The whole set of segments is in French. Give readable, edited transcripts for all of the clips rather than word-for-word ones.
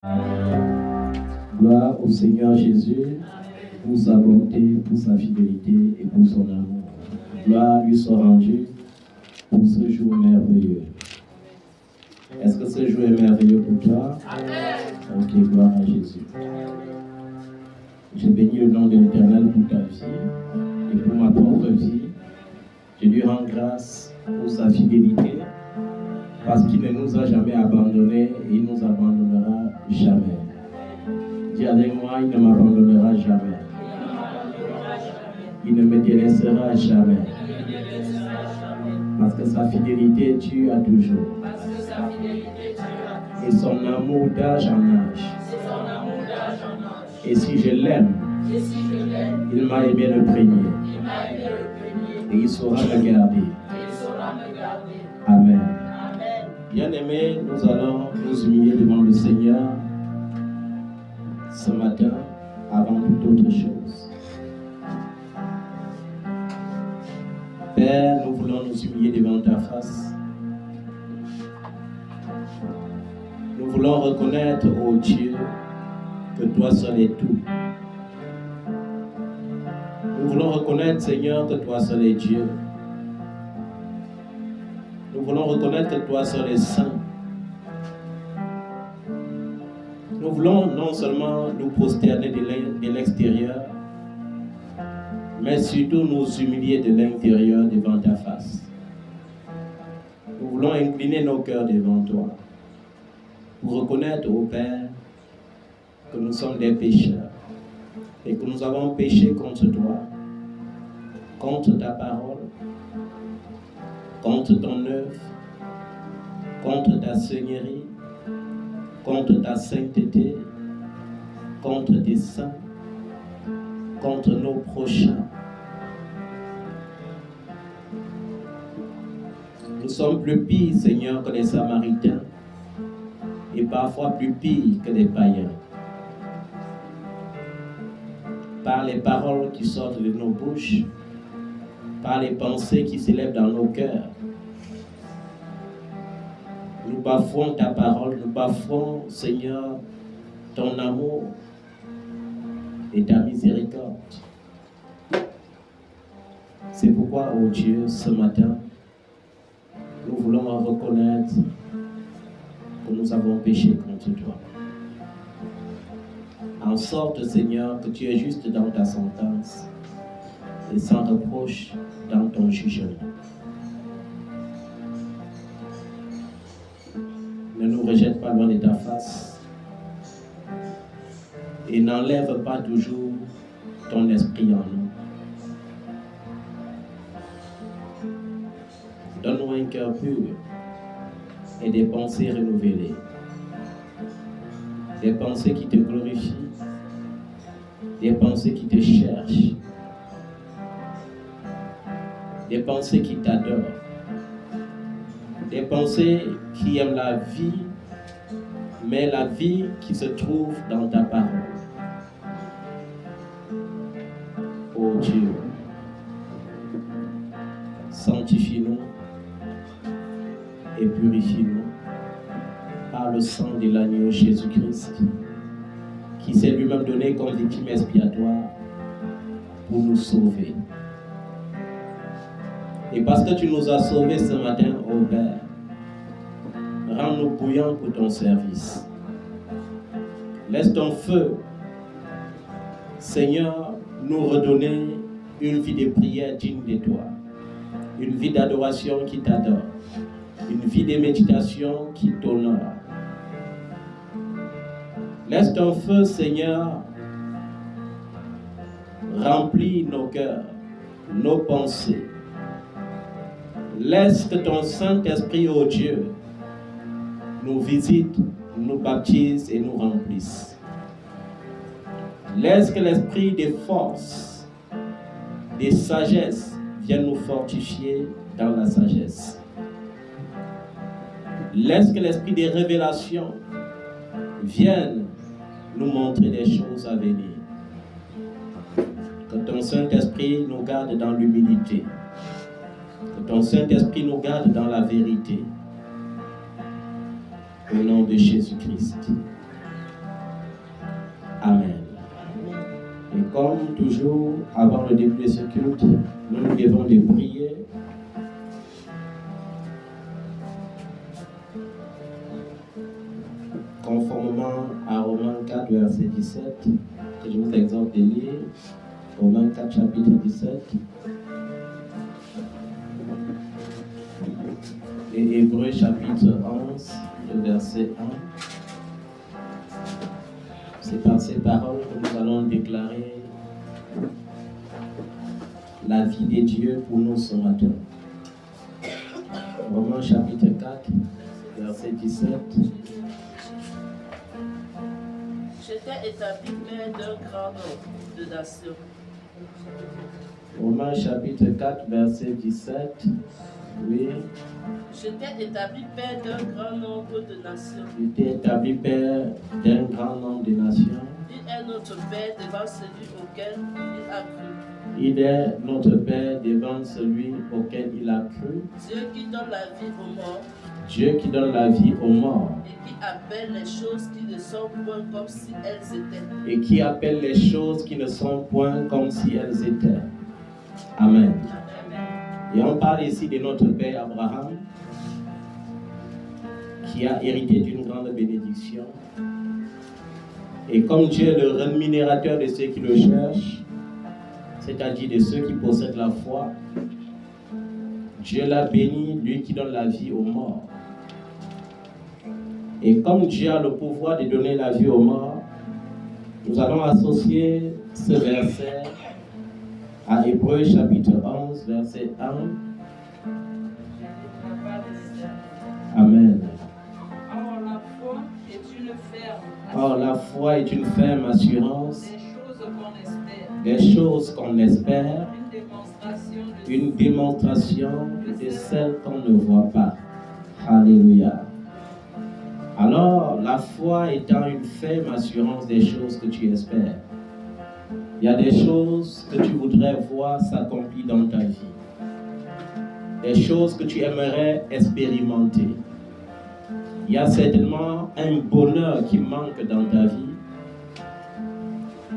Gloire au Seigneur Jésus pour sa bonté, pour sa fidélité et pour son amour. Gloire lui soit rendue pour ce jour merveilleux. Est-ce que ce jour est merveilleux pour toi? Ok, gloire à Jésus. Je bénis le nom de l'Éternel pour ta vie et pour ma propre vie. Je lui rends grâce pour sa fidélité parce qu'il ne nous a jamais abandonnés et il ne nous abandonnera jamais. Dis avec moi, il ne m'abandonnera jamais. Il ne me délaissera jamais. Parce que sa fidélité dure toujours. Et son amour d'âge en âge. Et si je l'aime, il m'a aimé le premier. Et il saura me garder. Amen. Bien-aimés, nous allons nous humilier devant le Seigneur ce matin avant toute autre chose. Père, nous voulons nous humilier devant ta face. Nous voulons reconnaître, ô Dieu, que toi seul es tout. Nous voulons reconnaître, Seigneur, que toi seul es Dieu. Nous voulons reconnaître que toi seul es saint. Nous voulons non seulement nous prosterner de l'extérieur, mais surtout nous humilier de l'intérieur devant ta face. Nous voulons incliner nos cœurs devant toi pour reconnaître, ô Père, que nous sommes des pécheurs et que nous avons péché contre toi, contre ta parole, contre ton œuvre, contre ta seigneurie, contre ta sainteté, contre tes saints, contre nos prochains. Nous sommes plus pires, Seigneur, que les Samaritains et parfois plus pires que les païens. Par les paroles qui sortent de nos bouches, par les pensées qui s'élèvent dans nos cœurs, nous bafouons ta parole, nous bafouons, Seigneur, ton amour et ta miséricorde. C'est pourquoi, ô Dieu, ce matin, nous voulons reconnaître que nous avons péché contre toi. En sorte, Seigneur, que tu es juste dans ta sentence et sans reproche dans ton jugement. Ne nous rejette pas loin de ta face et n'enlève pas toujours ton esprit en nous. Donne-nous un cœur pur et des pensées renouvelées. Des pensées qui te glorifient, des pensées qui te cherchent, des pensées qui t'adorent, des pensées qui aiment la vie, mais la vie qui se trouve dans ta parole. Ô Dieu, sanctifie-nous et purifie-nous par le sang de l'agneau Jésus-Christ, qui s'est lui-même donné comme victime expiatoire pour nous sauver. Et parce que tu nous as sauvés ce matin, ô Père, rends-nous bouillants pour ton service. Laisse ton feu, Seigneur, nous redonner une vie de prière digne de toi, une vie d'adoration qui t'adore, une vie de méditation qui t'honore. Laisse ton feu, Seigneur, remplir nos cœurs, nos pensées. Laisse que ton Saint-Esprit, ô Dieu, nous visite, nous baptise et nous remplisse. Laisse que l'esprit de force, de sagesse, vienne nous fortifier dans la sagesse. Laisse que l'esprit de révélation vienne nous montrer des choses à venir. Que ton Saint-Esprit nous garde dans l'humilité. Que ton Saint-Esprit nous garde dans la vérité. Au nom de Jésus-Christ. Comme toujours, avant le début de ce culte, nous devons de prier. Conformément à Romains 4, verset 17, que je vous exhorte de lire, Romains 4, chapitre 17, et Hébreux, chapitre 11, le verset 1. C'est par ces paroles que nous allons déclarer la vie de Dieu pour nous ce matin. Romains, chapitre 4, verset 17. J'étais établi père d'un grand nombre de nations. Romains chapitre 4, verset 17. Oui. J'étais établi père d'un grand nombre de nations. J'étais établi père d'un grand nombre de nations. Il est notre père devant celui auquel il a cru. Il est notre père devant celui auquel il a cru. Dieu qui donne la vie aux morts. Dieu qui donne la vie aux morts. Et qui appelle les choses qui ne sont point comme si elles étaient. Et qui appelle les choses qui ne sont point comme si elles étaient. Amen. Et on parle ici de notre père Abraham, qui a hérité d'une grande bénédiction. Et comme Dieu est le rémunérateur de ceux qui le cherchent, c'est-à-dire de ceux qui possèdent la foi, Dieu l'a béni, lui qui donne la vie aux morts. Et comme Dieu a le pouvoir de donner la vie aux morts, nous allons associer ce verset à Hébreux chapitre 11, verset 1. Amen. Or, la foi est une ferme assurance des choses qu'on espère, une démonstration de celles qu'on ne voit pas. Alléluia. Alors, la foi étant une ferme assurance des choses que tu espères. Il y a des choses que tu voudrais voir s'accomplir dans ta vie. Des choses que tu aimerais expérimenter. Il y a certainement un bonheur qui manque dans ta vie.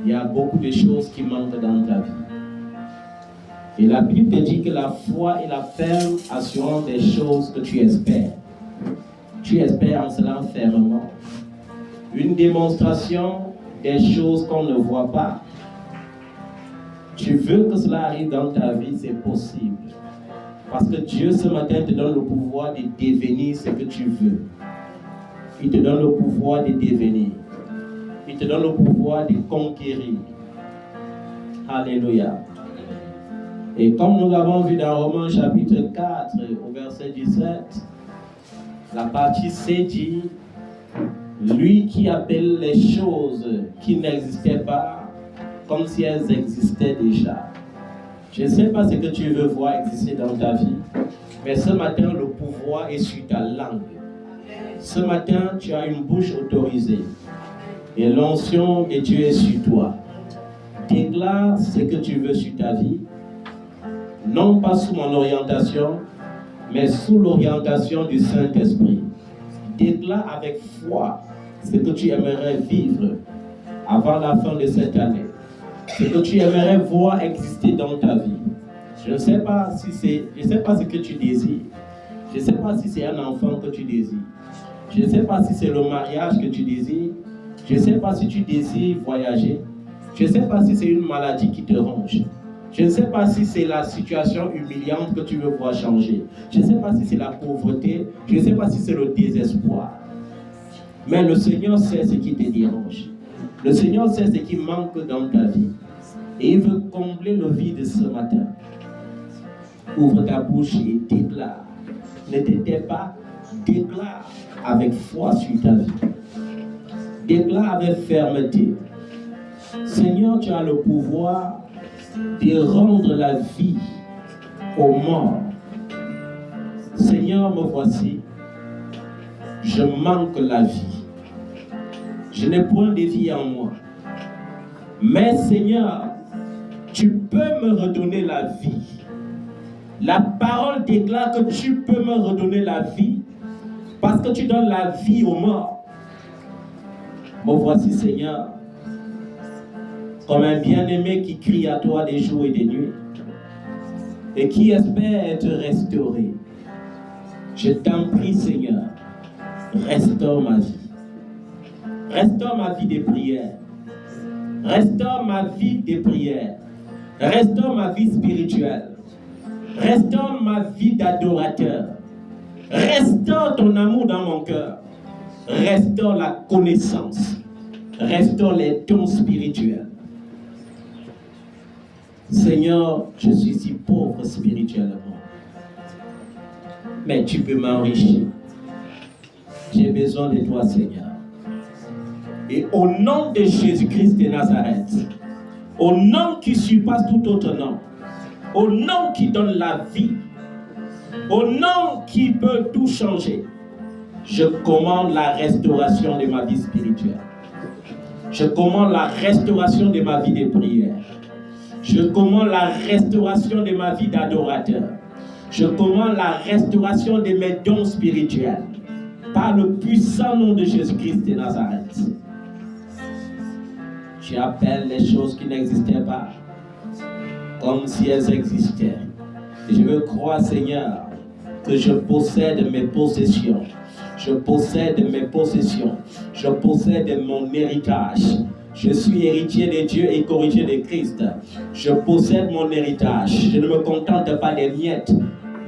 Il y a beaucoup de choses qui manquent dans ta vie. Et la Bible te dit que la foi est la ferme assurance des choses que tu espères. Tu espères en cela fermement. Une démonstration des choses qu'on ne voit pas. Tu veux que cela arrive dans ta vie, c'est possible. Parce que Dieu ce matin te donne le pouvoir de devenir ce que tu veux. Il te donne le pouvoir de devenir. Il te donne le pouvoir de conquérir. Alléluia. Et comme nous l'avons vu dans Romains chapitre 4 au verset 17, la partie C dit, lui qui appelle les choses qui n'existaient pas comme si elles existaient déjà. Je ne sais pas ce que tu veux voir exister dans ta vie, mais ce matin, le pouvoir est sur ta langue. Ce matin, tu as une bouche autorisée et l'onction de Dieu est sur toi. Déclare ce que tu veux sur ta vie, non pas sous mon orientation, mais sous l'orientation du Saint-Esprit. Déclare avec foi ce que tu aimerais vivre avant la fin de cette année. Ce que tu aimerais voir exister dans ta vie. Je ne sais pas si je ne sais pas ce que tu désires. Je ne sais pas si c'est un enfant que tu désires. Je ne sais pas si c'est le mariage que tu désires. Je ne sais pas si tu désires voyager. Je ne sais pas si c'est une maladie qui te ronge. Je ne sais pas si c'est la situation humiliante que tu veux voir changer. Je ne sais pas si c'est la pauvreté. Je ne sais pas si c'est le désespoir. Mais le Seigneur sait ce qui te dérange. Le Seigneur sait ce qui manque dans ta vie. Et il veut combler le vide ce matin. Ouvre ta bouche et déclare. Ne t'étais pas, déclare avec foi sur ta vie. Déclare avec fermeté. Seigneur, tu as le pouvoir de rendre la vie aux morts. Seigneur, me voici. Je manque la vie. Je n'ai point de vie en moi. Mais Seigneur, tu peux me redonner la vie. La parole déclare que tu peux me redonner la vie parce que tu donnes la vie aux morts. Me voici, Seigneur. comme un bien-aimé qui crie à toi des jours et des nuits et qui espère être restauré. Je t'en prie, Seigneur, restaure ma vie. Restaure ma vie des prières. Restaure ma vie des prières. Restaure ma vie spirituelle. Restaure ma vie d'adorateur. Restaure ton amour dans mon cœur. Restaure la connaissance. Restaure les dons spirituels. Seigneur, je suis si pauvre spirituellement. Mais tu peux m'enrichir. J'ai besoin de toi, Seigneur. Et au nom de Jésus-Christ de Nazareth, au nom qui surpasse tout autre nom, au nom qui donne la vie, au nom qui peut tout changer, je commande la restauration de ma vie spirituelle. Je commande la restauration de ma vie de prière. Je commande la restauration de ma vie d'adorateur. Je commande la restauration de mes dons spirituels par le puissant nom de Jésus-Christ de Nazareth. J'appelle les choses qui n'existaient pas comme si elles existaient. Et je veux croire, Seigneur, que je possède mes possessions. Je possède mes possessions. Je possède mon héritage. Je suis héritier de Dieu et corrigé de Christ. Je possède mon héritage. Je ne me contente pas des miettes,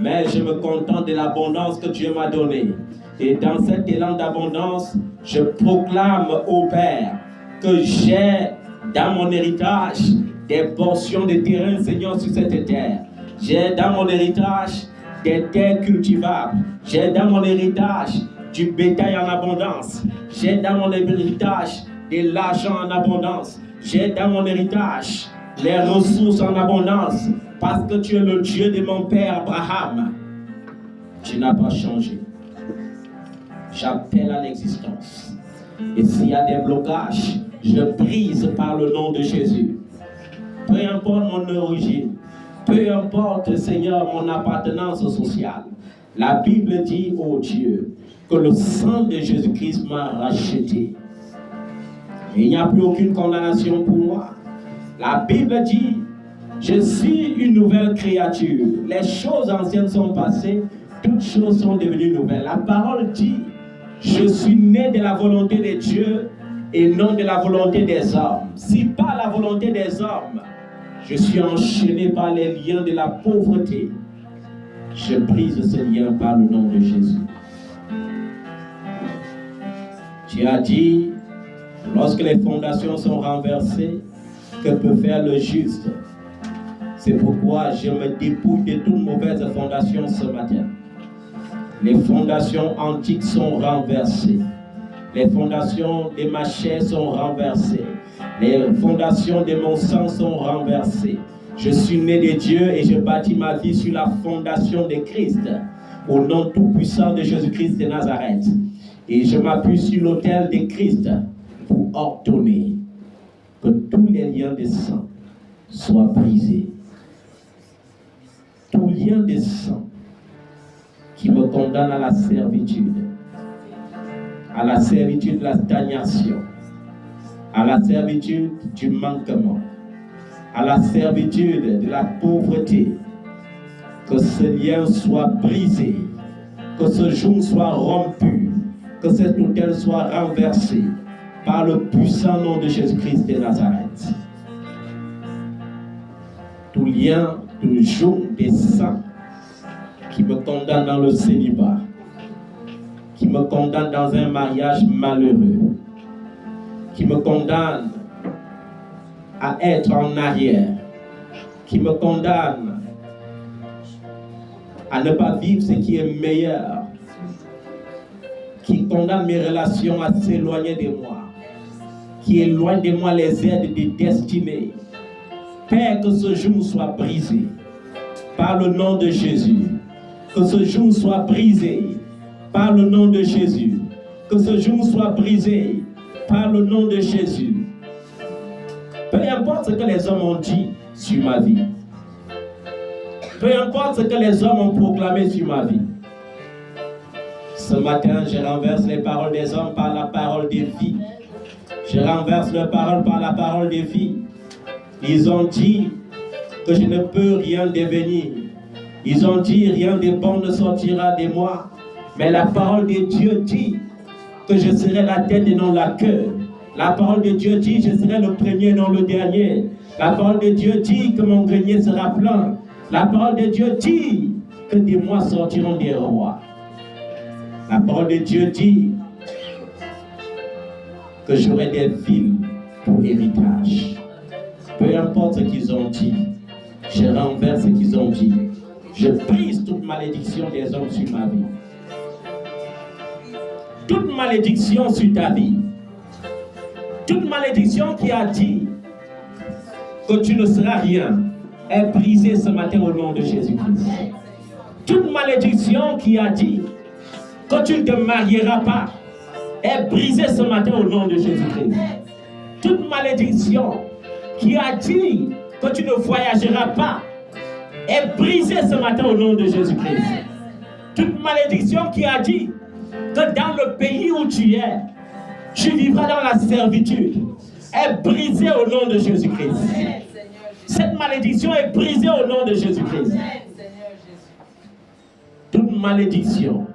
mais je me contente de l'abondance que Dieu m'a donnée. Et dans cet élan d'abondance, je proclame au Père que j'ai dans mon héritage des portions de terrain, Seigneur, sur cette terre. J'ai dans mon héritage des terres cultivables. J'ai dans mon héritage du bétail en abondance. J'ai dans mon héritage de l'argent en abondance. J'ai dans mon héritage les ressources en abondance. Parce que tu es le Dieu de mon père Abraham. Tu n'as pas changé. J'appelle à l'existence. Et s'il y a des blocages, je brise par le nom de Jésus. Peu importe mon origine, peu importe, Seigneur, mon appartenance sociale. La Bible dit, oh Dieu, que le sang de Jésus-Christ m'a racheté. Et il n'y a plus aucune condamnation pour moi. La Bible dit, je suis une nouvelle créature. Les choses anciennes sont passées, toutes choses sont devenues nouvelles. La parole dit, je suis né de la volonté de Dieu et non de la volonté des hommes. Si par la volonté des hommes, je suis enchaîné par les liens de la pauvreté, je brise ces liens par le nom de Jésus. Tu as dit, lorsque les fondations sont renversées, que peut faire le juste? C'est pourquoi je me dépouille de toute mauvaise fondation ce matin. Les fondations antiques sont renversées. Les fondations de ma chair sont renversées. Les fondations de mon sang sont renversées. Je suis né de Dieu et je bâtis ma vie sur la fondation de Christ, au nom tout-puissant de Jésus-Christ de Nazareth. Et je m'appuie sur l'autel de Christ pour ordonner que tous les liens de sang soient brisés. Tout lien de sang qui me condamne à la servitude de la stagnation, à la servitude du manquement, à la servitude de la pauvreté, que ce lien soit brisé, que ce joug soit rompu, que cet autel soit renversé par le puissant nom de Jésus-Christ de Nazareth. Tout lien, tout joug de sang qui me condamne dans le célibat, qui me condamne dans un mariage malheureux, qui me condamne à être en arrière, qui me condamne à ne pas vivre ce qui est meilleur, qui condamne mes relations à s'éloigner de moi, qui éloigne de moi les aides de destinée. Père, que ce joug soit brisé par le nom de Jésus. Que ce joug soit brisé par le nom de Jésus. Que ce joug soit brisé par le nom de Jésus. Peu importe ce que les hommes ont dit sur ma vie. Peu importe ce que les hommes ont proclamé sur ma vie. Ce matin, je renverse les paroles des hommes par la parole de vie. Je renverse leurs paroles par la parole de vie. Ils ont dit que je ne peux rien devenir. Ils ont dit rien de bon ne sortira de moi. Mais la parole de Dieu dit que je serai la tête et non la queue. La parole de Dieu dit je serai le premier et non le dernier. La parole de Dieu dit que mon grenier sera plein. La parole de Dieu dit que de moi sortiront des rois. La parole de Dieu dit que j'aurai des villes pour héritage. Peu importe ce qu'ils ont dit, je renverse ce qu'ils ont dit. Je brise toute malédiction des hommes sur ma vie. Toute malédiction sur ta vie. Toute malédiction qui a dit que tu ne seras rien est brisée ce matin au nom de Jésus-Christ. Toute malédiction qui a dit que tu ne te marieras pas est brisée ce matin au nom de Jésus-Christ. Toute malédiction qui a dit que tu ne voyageras pas est brisée ce matin au nom de Jésus-Christ. Toute malédiction qui a dit que dans le pays où tu es, tu vivras dans la servitude est brisée au nom de Jésus-Christ. Cette malédiction est brisée au nom de Jésus-Christ. Toute malédiction,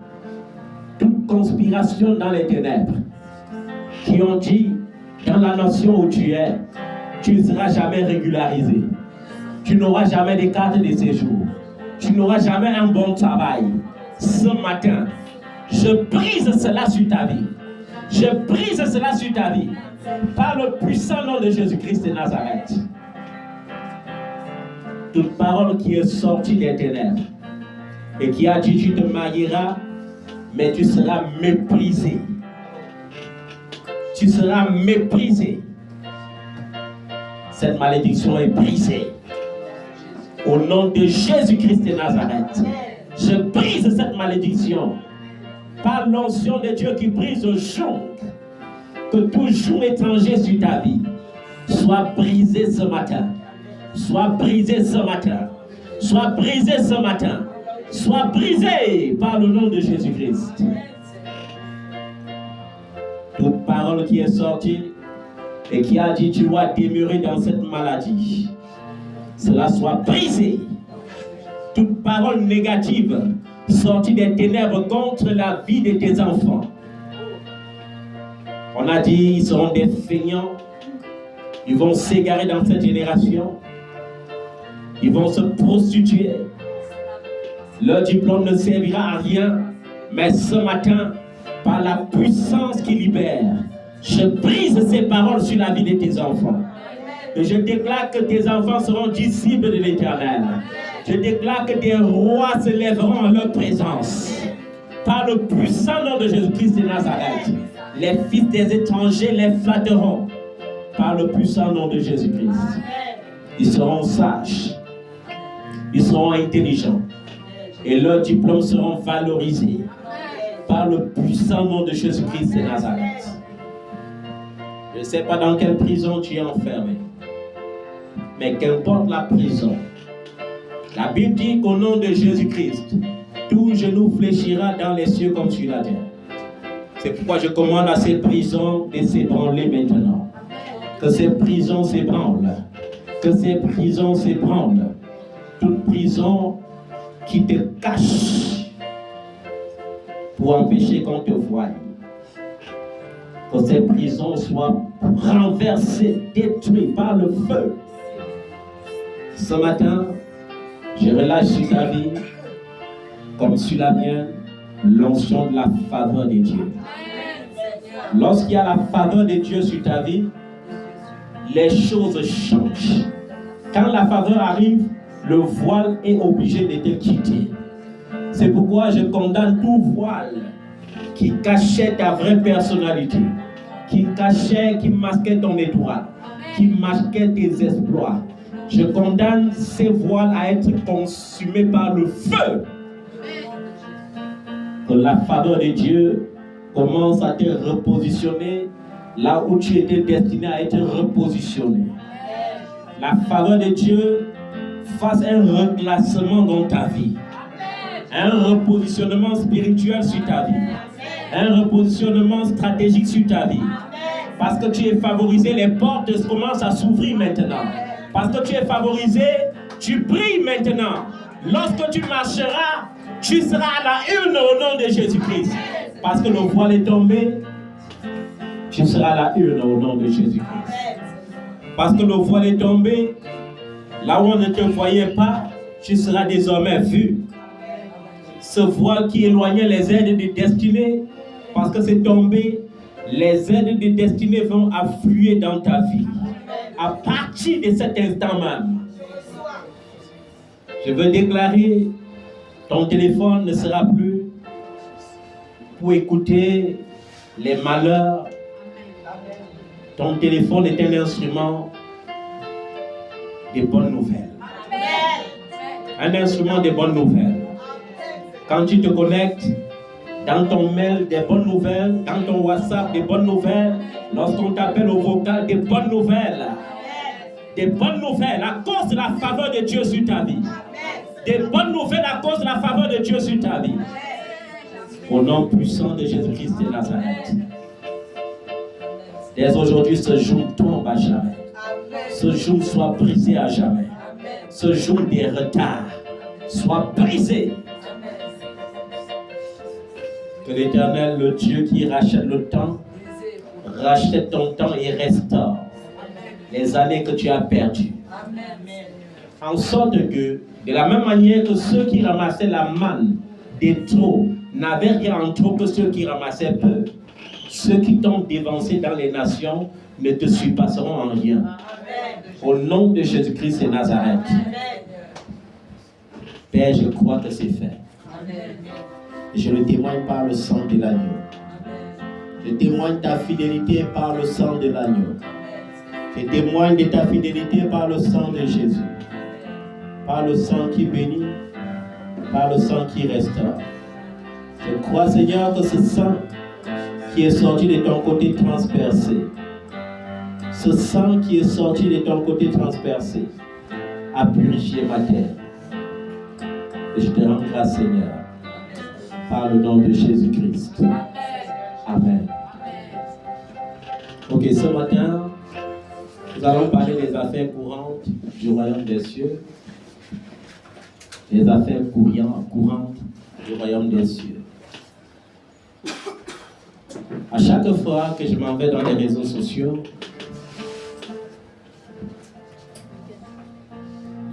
toute conspiration dans les ténèbres qui ont dit dans la nation où tu es, tu ne seras jamais régularisé. Tu n'auras jamais de carte de séjour. Tu n'auras jamais un bon travail. Ce matin, je brise cela sur ta vie. Je brise cela sur ta vie. Par le puissant nom de Jésus-Christ de Nazareth. Toute parole qui est sortie des ténèbres et qui a dit tu te marieras, mais tu seras méprisé. Tu seras méprisé. Cette malédiction est brisée. Au nom de Jésus-Christ de Nazareth, je brise cette malédiction. Par l'onction de Dieu qui brise le joug, que tout joug étranger sur ta vie soit brisé ce matin. Soit brisé ce matin. Soit brisé ce matin. Soit brisé par le nom de Jésus-Christ. Toute parole qui est sortie et qui a dit tu dois demeurer dans cette maladie, cela soit brisé. Toute parole négative sortie des ténèbres contre la vie de tes enfants. On a dit ils seront des feignants. Ils vont s'égarer dans cette génération. Ils vont se prostituer. Leur diplôme ne servira à rien. Mais ce matin, par la puissance qui libère, je brise ces paroles sur la vie de tes enfants. Et je déclare que tes enfants seront disciples de l'Éternel. Je déclare que des rois se lèveront en leur présence. Par le puissant nom de Jésus-Christ de Nazareth, les fils des étrangers les flatteront. Par le puissant nom de Jésus-Christ. Ils seront sages. Ils seront intelligents. Et leurs diplômes seront valorisés. Par le puissant nom de Jésus-Christ de Nazareth. Je ne sais pas dans quelle prison tu es enfermé. Mais qu'importe la prison, la Bible dit qu'au nom de Jésus-Christ, tout genou fléchira dans les cieux comme sur la terre. C'est pourquoi je commande à ces prisons de s'ébranler maintenant. Que ces prisons s'ébranlent. Que ces prisons s'ébranlent. Toute prison qui te cache pour empêcher qu'on te voie. Que ces prisons soient renversées, détruites par le feu. Ce matin, je relâche sur ta vie, comme sur la mienne, l'onction de la faveur de Dieu. Lorsqu'il y a la faveur de Dieu sur ta vie, les choses changent. Quand la faveur arrive, le voile est obligé de te quitter. C'est pourquoi je condamne tout voile qui cachait ta vraie personnalité, qui masquait ton étoile, qui masquait tes exploits. Je condamne ces voiles à être consumés par le feu. Que la faveur de Dieu commence à te repositionner là où tu étais destiné à être repositionné. La faveur de Dieu fasse un reclassement dans ta vie. Un repositionnement spirituel sur ta vie. Un repositionnement stratégique sur ta vie. Parce que tu es favorisé, les portes commencent à s'ouvrir maintenant. Parce que tu es favorisé, tu brilles maintenant. Lorsque tu marcheras, tu seras à la une au nom de Jésus-Christ. Parce que le voile est tombé, tu seras à la une au nom de Jésus-Christ. Parce que le voile est tombé, là où on ne te voyait pas, tu seras désormais vu. Ce voile qui éloignait les aides de destinée, parce que c'est tombé, les aides de destinée vont affluer dans ta vie. À partir de cet instant même, je veux déclarer, ton téléphone ne sera plus pour écouter les malheurs. Ton téléphone est un instrument de bonnes nouvelles. Un instrument de bonnes nouvelles. Quand tu te connectes, dans ton mail, des bonnes nouvelles. Dans ton WhatsApp, des bonnes nouvelles. Lorsqu'on t'appelle au vocal, des bonnes nouvelles. Des bonnes nouvelles à cause de la faveur de Dieu sur ta vie. Des bonnes nouvelles à cause de la faveur de Dieu sur ta vie. Au nom puissant de Jésus-Christ de Nazareth. Dès aujourd'hui, ce jour tombe à jamais. Ce jour soit brisé à jamais. Ce jour des retards soit brisé. Que l'Éternel, le Dieu qui rachète le temps, rachète ton temps et restaure les années que tu as perdues. En sorte que, de la même manière que ceux qui ramassaient la manne des trop n'avaient rien en trop que ceux qui ramassaient peu, ceux qui t'ont dévancé dans les nations ne te surpasseront en rien. Au nom de Jésus-Christ de Nazareth. Père, je crois que c'est fait. Je le témoigne par le sang de l'agneau. Je témoigne ta fidélité par le sang de l'agneau. Je témoigne de ta fidélité par le sang de Jésus. Par le sang qui bénit, par le sang qui restaure. Je crois, Seigneur, que ce sang qui est sorti de ton côté transpercé, ce sang qui est sorti de ton côté transpercé, a purifié ma terre. Et je te rends grâce, Seigneur, par le nom de Jésus-Christ. Amen. Ok, ce matin, nous allons parler des affaires courantes du royaume des cieux. Les affaires courantes du royaume des cieux. À chaque fois que je m'en vais dans les réseaux sociaux,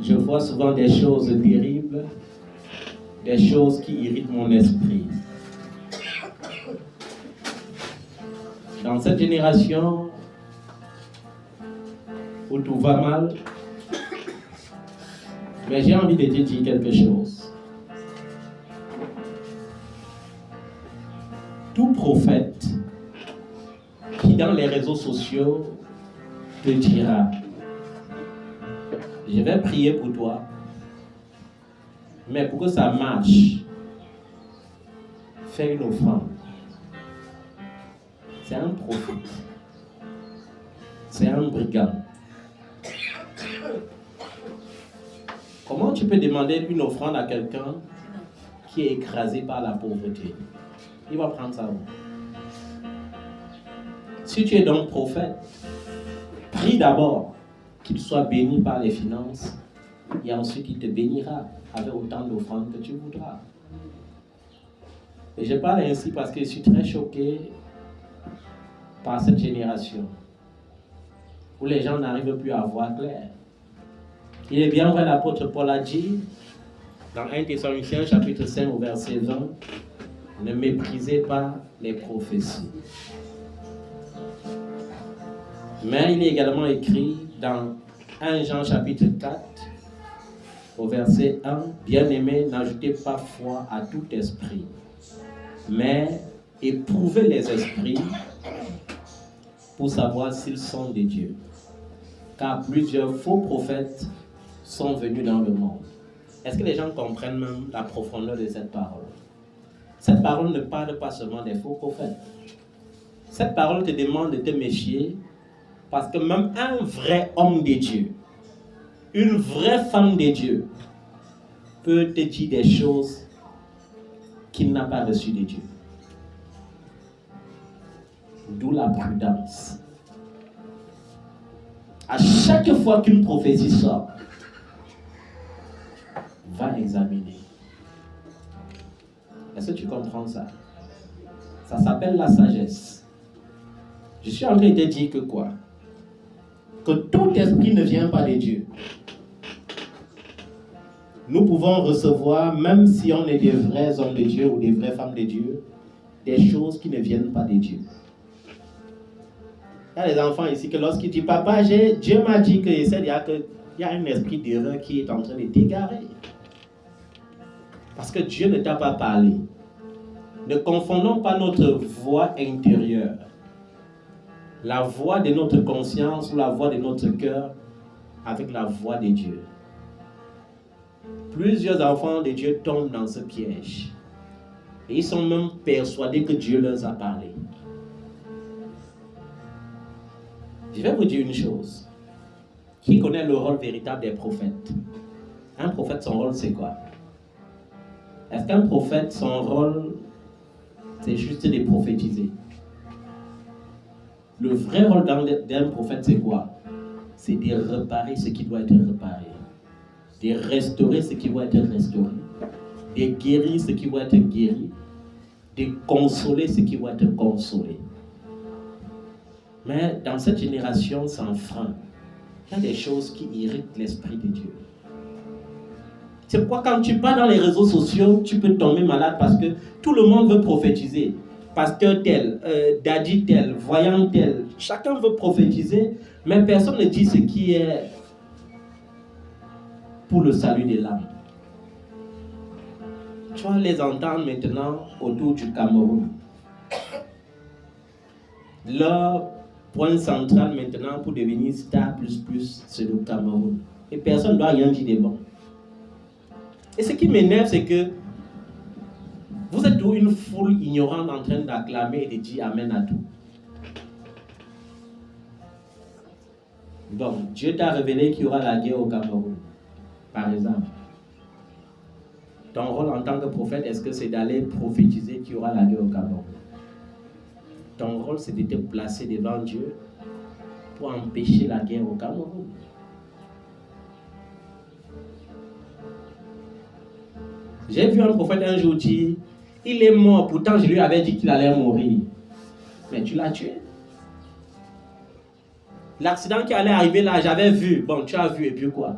je vois souvent des choses terribles, des choses qui irritent mon esprit. Dans cette génération où tout va mal, mais j'ai envie de te dire quelque chose. Tout prophète qui dans les réseaux sociaux te dira: je vais prier pour toi, mais pour que ça marche, fais une offrande. C'est un prophète. C'est un brigand. Comment tu peux demander une offrande à quelqu'un qui est écrasé par la pauvreté? Il va prendre ça. Si tu es donc prophète, prie d'abord qu'il soit béni par les finances et ensuite il te bénira avec autant d'offrandes que tu voudras. Et je parle ainsi parce que je suis très choqué par cette génération où les gens n'arrivent plus à voir clair. Il est bien vrai, l'apôtre Paul a dit dans 1 Thessaloniciens chapitre 5 au verset 20, ne méprisez pas les prophéties. Mais il est également écrit dans 1 Jean chapitre 4 au verset 1, bien-aimés, n'ajoutez pas foi à tout esprit, mais éprouvez les esprits pour savoir s'ils sont de Dieu. Car plusieurs faux prophètes sont venus dans le monde. Est-ce que les gens comprennent même la profondeur de cette parole? Cette parole ne parle pas seulement des faux prophètes. Cette parole te demande de te méfier parce que même un vrai homme de Dieu, une vraie femme de Dieu peut te dire des choses qu'il n'a pas reçues de Dieu. D'où la prudence. À chaque fois qu'une prophétie sort, va examiner. Est-ce que tu comprends ça? Ça s'appelle la sagesse. Je suis en train de te dire que quoi? Que tout esprit ne vient pas de Dieu. Nous pouvons recevoir, même si on est des vrais hommes de Dieu ou des vraies femmes de Dieu, des choses qui ne viennent pas de Dieu. Il y a des enfants ici que lorsqu'ils disent « Papa, Dieu m'a dit que il y a un esprit d'erreur qui est en train de t'égarer. » Parce que Dieu ne t'a pas parlé. Ne confondons pas notre voix intérieure, la voix de notre conscience ou la voix de notre cœur avec la voix de Dieu. Plusieurs enfants de Dieu tombent dans ce piège. Et ils sont même persuadés que Dieu leur a parlé. Je vais vous dire une chose. Qui connaît le rôle véritable des prophètes? Un prophète, son rôle, c'est quoi? Est-ce qu'un prophète, son rôle, c'est juste de prophétiser? Le vrai rôle d'un prophète, c'est quoi? C'est de réparer ce qui doit être réparé. De restaurer ce qui doit être restauré. De guérir ce qui doit être guéri. De consoler ce qui doit être consolé. Mais dans cette génération sans frein, il y a des choses qui irritent l'Esprit de Dieu. C'est pourquoi quand tu pars dans les réseaux sociaux, tu peux tomber malade parce que tout le monde veut prophétiser. Pasteur tel, daddy tel, voyant tel, chacun veut prophétiser, mais personne ne dit ce qui est pour le salut de l'âme. Tu vas les entendre maintenant autour du Cameroun. Leur point central maintenant pour devenir star plus, c'est le Cameroun. Et personne ne doit rien dire de bon. Et ce qui m'énerve, c'est que vous êtes une foule ignorante en train d'acclamer et de dire Amen à tout. Bon, Dieu t'a révélé qu'il y aura la guerre au Cameroun, par exemple. Ton rôle en tant que prophète, est-ce que c'est d'aller prophétiser qu'il y aura la guerre au Cameroun? Ton rôle, c'est de te placer devant Dieu pour empêcher la guerre au Cameroun. J'ai vu un prophète un jour dire, il est mort, pourtant je lui avais dit qu'il allait mourir. Mais tu l'as tué. L'accident qui allait arriver là, j'avais vu. Bon, tu as vu et puis quoi?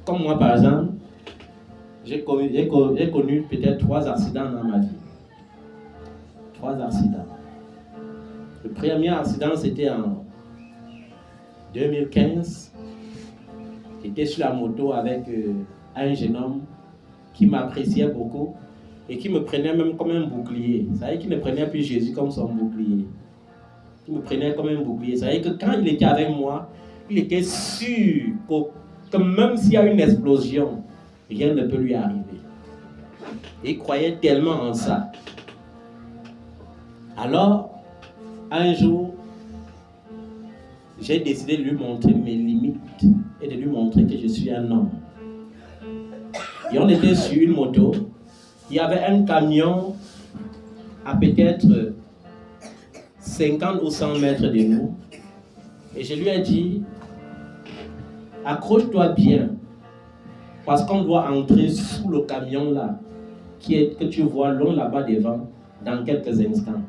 Comme moi par exemple, j'ai connu peut-être 3 accidents dans ma vie. 3 accidents. Le premier accident, c'était en 2015. J'étais sur la moto avec un jeune homme qui m'appréciait beaucoup et qui me prenait même comme un bouclier. Ça veut dire qu'il ne prenait plus Jésus comme son bouclier. Il me prenait comme un bouclier. Ça veut dire que quand il était avec moi, il était sûr que même s'il y a une explosion, rien ne peut lui arriver. Et il croyait tellement en ça. Alors, un jour, j'ai décidé de lui montrer mes limites et de lui montrer que je suis un homme. Et on était sur une moto. Il y avait un camion à peut-être 50 ou 100 mètres de nous. Et je lui ai dit, accroche-toi bien, parce qu'on doit entrer sous le camion là, que tu vois long là-bas devant, dans quelques instants.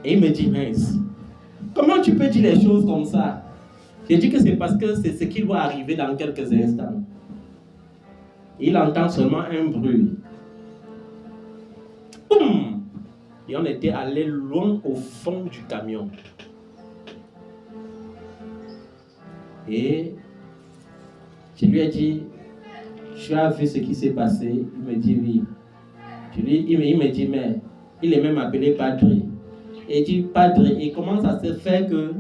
Et il me dit, mince, comment tu peux dire les choses comme ça? J'ai dit que c'est parce que c'est ce qui doit arriver dans quelques instants. Il entend seulement un bruit. Boum! Et on était allé loin au fond du camion. Et je lui ai dit, tu as vu ce qui s'est passé? Il me dit oui. Il me dit, mais il est même appelé Padre. Et il dit, Padre, et comment ça se fait que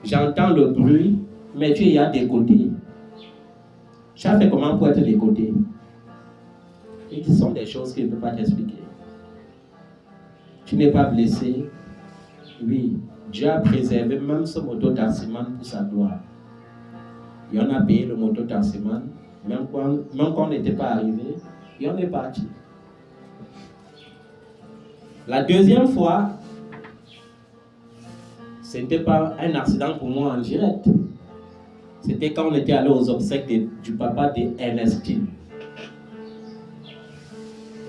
j'entends le bruit, mais tu es à des côtés? Tu as fait comment pour être des côtés? Et ce sont des choses qu'il ne peut pas t'expliquer. Tu n'es pas blessé. Oui, Dieu a préservé même ce moto-taximan pour sa gloire. Et on a payé le moto-taximan, même quand on n'était pas arrivé, et on est parti. La deuxième fois, ce n'était pas un accident pour moi en direct. C'était quand on était allé aux obsèques du papa d'Ernestine.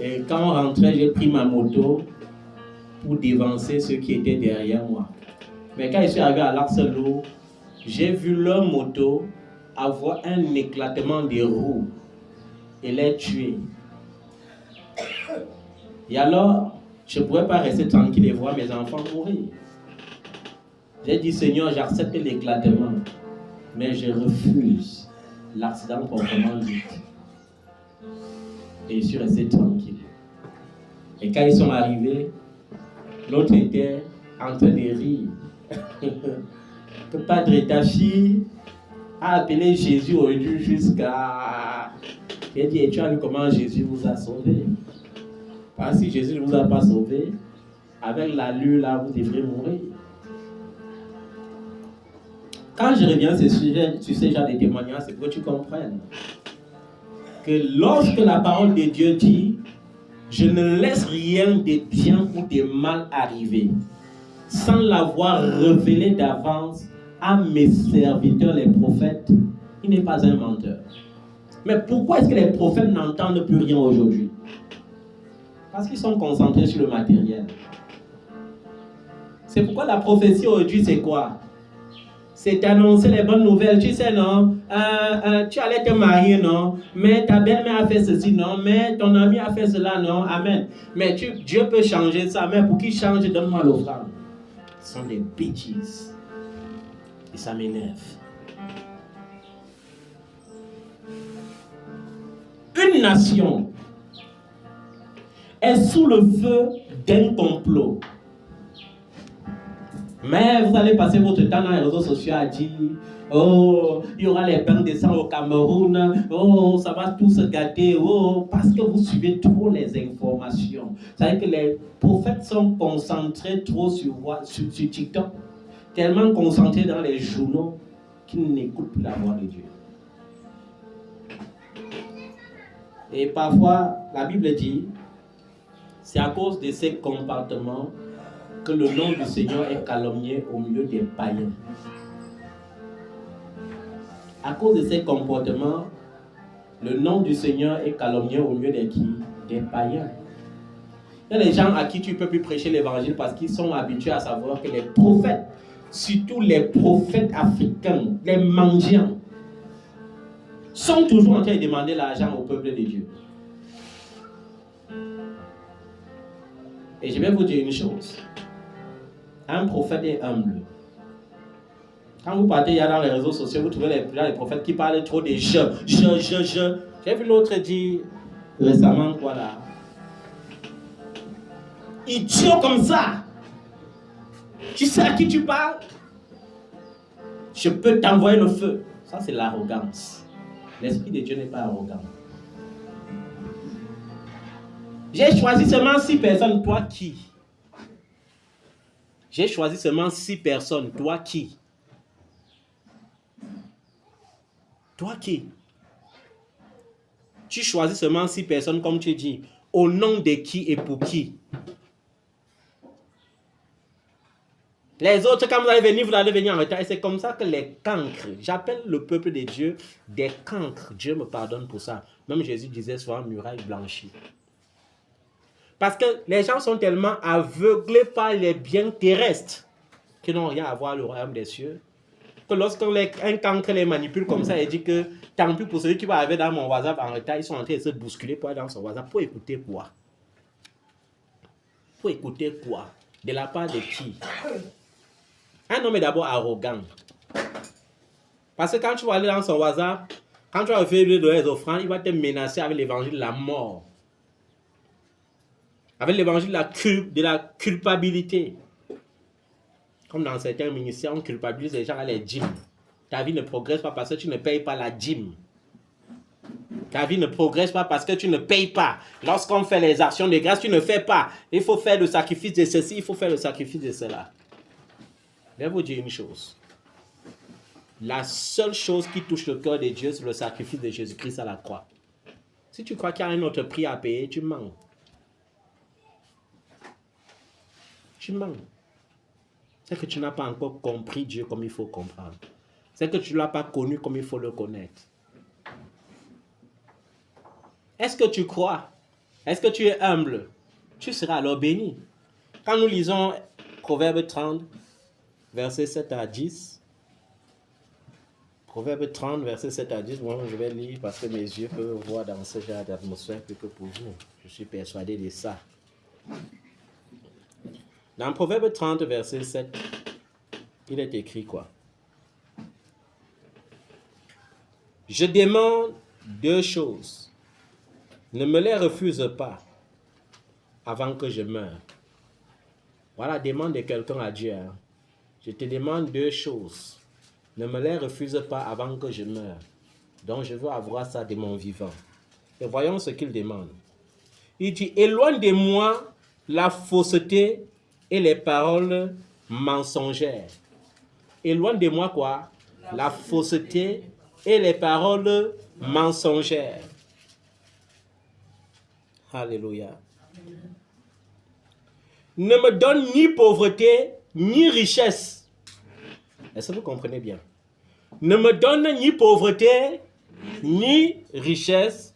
Et quand on rentrait, j'ai pris ma moto pour dévancer ceux qui étaient derrière moi. Mais quand je suis arrivé à l'Arcelor, j'ai vu leur moto avoir un éclatement des roues et les tuer. Et alors, je ne pouvais pas rester tranquille et voir mes enfants mourir. J'ai dit, Seigneur, j'accepte l'éclatement, mais je refuse l'accident proprement dit. Et je suis resté tranquille. Et quand ils sont arrivés, l'autre était en train de rire. Que Padre, ta fille a appelé Jésus aujourd'hui jusqu'à... J'ai dit, et tu as vu comment Jésus vous a sauvé? Parce que si Jésus ne vous a pas sauvé, avec l'allure là, vous devrez mourir. Quand je reviens sur ce genre de témoignages, c'est pour que tu comprennes que lorsque la parole de Dieu dit, je ne laisse rien de bien ou de mal arriver, sans l'avoir révélé d'avance à mes serviteurs, les prophètes, il n'est pas un menteur. Mais pourquoi est-ce que les prophètes n'entendent plus rien aujourd'hui? Parce qu'ils sont concentrés sur le matériel. C'est pourquoi la prophétie aujourd'hui, c'est quoi? C'est annoncer les bonnes nouvelles. Tu sais, non? Tu allais te marier, non? Mais ta belle-mère a fait ceci, non? Mais ton ami a fait cela, non? Amen. Mais Dieu peut changer ça. Mais pour qu'il change, donne-moi l'offrande. Ce sont des bêtises. Et ça m'énerve. Une nation est sous le feu d'un complot. Mais vous allez passer votre temps dans les réseaux sociaux à dire, oh, il y aura les bains de sang au Cameroun, oh, ça va tout se gâter, oh, parce que vous suivez trop les informations. Vous savez que les prophètes sont concentrés trop sur TikTok, tellement concentrés dans les journaux qu'ils n'écoutent plus la voix de Dieu. Et parfois, la Bible dit, c'est à cause de ces comportements que le nom du Seigneur est calomnié au milieu des païens. À cause de ces comportements, le nom du Seigneur est calomnié au milieu des qui? Des païens. Il y a des gens à qui tu ne peux plus prêcher l'évangile parce qu'ils sont habitués à savoir que les prophètes, surtout les prophètes africains, les mendiants, sont toujours en train de demander l'argent au peuple de Dieu. Et je vais vous dire une chose. Un prophète est humble. Quand vous partez dans les réseaux sociaux, vous trouvez les prophètes qui parlent trop de je. J'ai vu l'autre dire récemment, quoi là? Idiot comme ça! Tu sais à qui tu parles? Je peux t'envoyer le feu. Ça, c'est l'arrogance. L'Esprit de Dieu n'est pas arrogant. J'ai choisi seulement 6 personnes. Toi qui? J'ai choisi seulement 6 personnes. Toi qui? Toi qui? Tu choisis seulement 6 personnes comme tu dis. Au nom de qui et pour qui? Les autres, quand vous allez venir en retard. Et c'est comme ça que les cancres, j'appelle le peuple de Dieu des cancres. Dieu me pardonne pour ça. Même Jésus disait souvent muraille blanchie. Parce que les gens sont tellement aveuglés par les biens terrestres qui n'ont rien à voir avec le royaume des cieux. Que lorsqu'un cancre les manipule comme ça, il dit que tant pis pour celui qui va arriver dans mon WhatsApp en retard, ils sont en train de se bousculer pour aller dans son WhatsApp. Pour écouter quoi? Pour écouter quoi? De la part de qui? Un homme est d'abord arrogant. Parce que quand tu vas aller dans son WhatsApp, quand tu vas faire les offrandes, il va te menacer avec l'évangile de la mort. Avec l'évangile de la culpabilité. Comme dans certains ministères, on culpabilise les gens à les dîmes. Ta vie ne progresse pas parce que tu ne payes pas la dîme. Ta vie ne progresse pas parce que tu ne payes pas. Lorsqu'on fait les actions de grâce, tu ne fais pas. Il faut faire le sacrifice de ceci, il faut faire le sacrifice de cela. Je vais vous dire une chose. La seule chose qui touche le cœur de Dieu, c'est le sacrifice de Jésus-Christ à la croix. Si tu crois qu'il y a un autre prix à payer, tu mens. tu mens. C'est que tu n'as pas encore compris Dieu comme il faut comprendre. C'est que tu ne l'as pas connu comme il faut le connaître. Est-ce que tu crois? Est-ce que tu es humble? Tu seras alors béni. Quand nous lisons Proverbe 30, versets 7 à 10, Proverbe 30, versets 7 à 10, moi je vais lire parce que mes yeux peuvent voir dans ce genre d'atmosphère plus que pour vous. Je suis persuadé de ça. Dans Proverbe 30, verset 7, il est écrit quoi? Je demande 2 choses. Ne me les refuse pas avant que je meure. Voilà la demande de quelqu'un à Dieu. Hein. Je te demande 2 choses. Ne me les refuse pas avant que je meure. Donc je veux avoir ça de mon vivant. Et voyons ce qu'il demande. Il dit, éloigne de moi la fausseté et les paroles mensongères. Éloigne de moi quoi? La fausseté et les paroles mensongères. Alléluia. Ne me donne ni pauvreté, ni richesse. Est-ce que vous comprenez bien? Ne me donne ni pauvreté, ni richesse.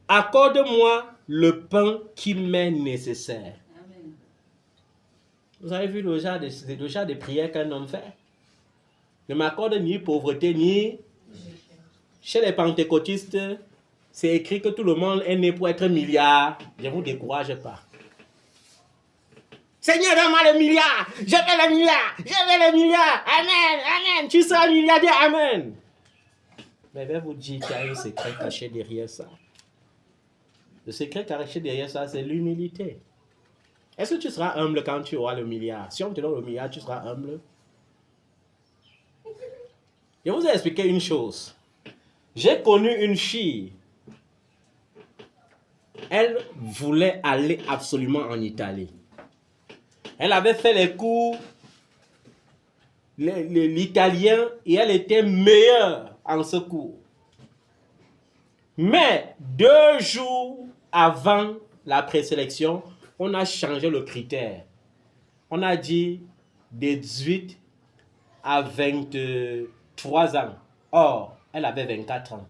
Accorde-moi le pain qui m'est nécessaire. Amen. Vous avez vu le genre de prière qu'un homme fait? Ne m'accorde ni pauvreté, ni... Chez les pentecôtistes, c'est écrit que tout le monde est né pour être milliard. Je ne vous décourage pas. Seigneur, donne-moi le milliard. Je veux le milliard. Je veux le milliard. Amen. Amen. Tu seras milliardaire. Amen. Mais je vais vous dire qu'il y a un secret caché derrière ça. Le secret caché derrière ça, c'est l'humilité. Est-ce que tu seras humble quand tu auras le milliard? Si on te donne le milliard, tu seras humble? Je vous ai expliqué une chose. J'ai connu une fille. Elle voulait aller absolument en Italie. Elle avait fait les cours, l'italien, et elle était meilleure en ce cours. Mais 2 jours avant la présélection, on a changé le critère. On a dit de 18 à 23 ans. Or, elle avait 24 ans.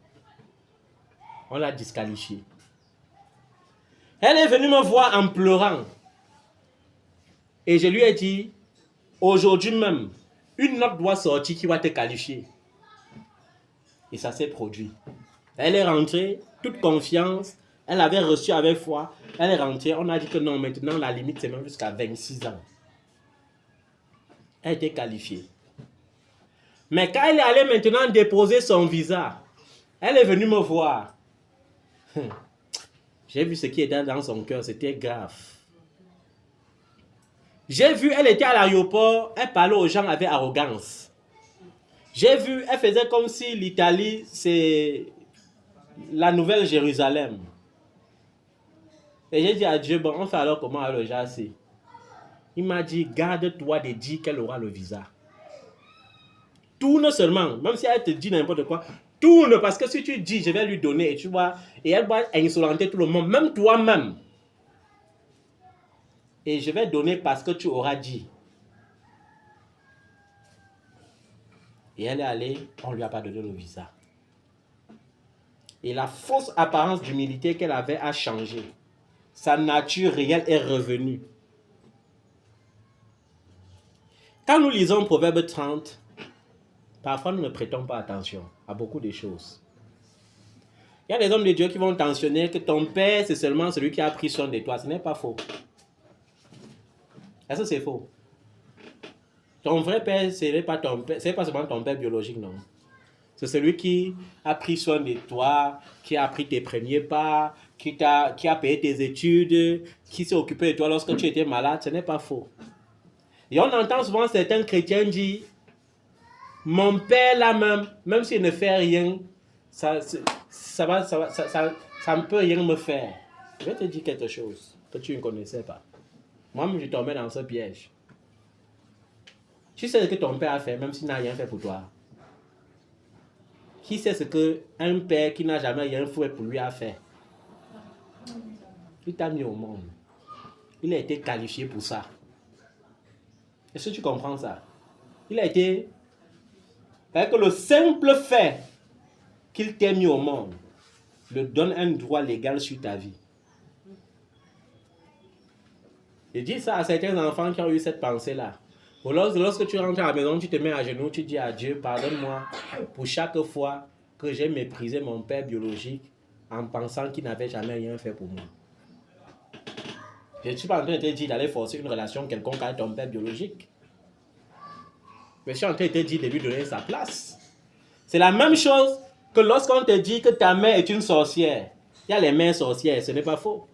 On l'a disqualifiée. Elle est venue me voir en pleurant. Et je lui ai dit, aujourd'hui même, une note doit sortir qui va te qualifier. Et ça s'est produit. Elle est rentrée, toute confiance. Elle avait reçu avec foi. Elle est rentrée. On a dit que non, maintenant, la limite, c'est même jusqu'à 26 ans. Elle était qualifiée. Mais quand elle est allée maintenant déposer son visa, elle est venue me voir. J'ai vu ce qui était dans son cœur, c'était grave. J'ai vu, elle était à l'aéroport, elle parlait aux gens avec arrogance. J'ai vu, elle faisait comme si l'Italie, c'est la nouvelle Jérusalem. Et j'ai dit à Dieu, bon, on fait alors comment à le jasser? Il m'a dit, garde-toi de dire qu'elle aura le visa. Tourne seulement, même si elle te dit n'importe quoi, tourne, parce que si tu dis, je vais lui donner, et tu vois, et elle va insolenter tout le monde, même toi-même. Et je vais donner parce que tu auras dit. Et elle est allée, on ne lui a pas donné le visa. Et la fausse apparence d'humilité qu'elle avait a changé. Sa nature réelle est revenue. Quand nous lisons Proverbe 30, parfois nous ne prêtons pas attention à beaucoup de choses. Il y a des hommes de Dieu qui vont tensionner que ton père, c'est seulement celui qui a pris soin de toi. Ce n'est pas faux. Est-ce que c'est faux? Ton vrai père, ce n'est pas ton père, c'est pas seulement ton père biologique, non. C'est celui qui a pris soin de toi, qui a pris tes premiers pas, qui a payé tes études, qui s'est occupé de toi lorsque tu étais malade. Ce n'est pas faux. Et on entend souvent certains chrétiens dire, mon père là même s'il ne fait rien, ça ne peut rien me faire. Je vais te dire quelque chose que tu ne connaissais pas. Moi-même, je tombais dans ce piège. Tu sais ce que ton père a fait, même s'il n'a rien fait pour toi. Qui sait ce qu'un père qui n'a jamais rien fait pour lui a fait? Il t'a mis au monde. Il a été qualifié pour ça. Est-ce que tu comprends ça? Il a été... Avec le simple fait qu'il t'ait mis au monde, le donne un droit légal sur ta vie. Je dis ça à certains enfants qui ont eu cette pensée-là. Lorsque tu rentres à la maison, tu te mets à genoux, tu dis à Dieu, pardonne-moi pour chaque fois que j'ai méprisé mon père biologique en pensant qu'il n'avait jamais rien fait pour moi. Je ne suis pas en train de te dire d'aller forcer une relation quelconque avec ton père biologique. Mais je suis en train de te dire de lui donner sa place. C'est la même chose que lorsqu'on te dit que ta mère est une sorcière. Il y a les mères sorcières, ce n'est pas faux.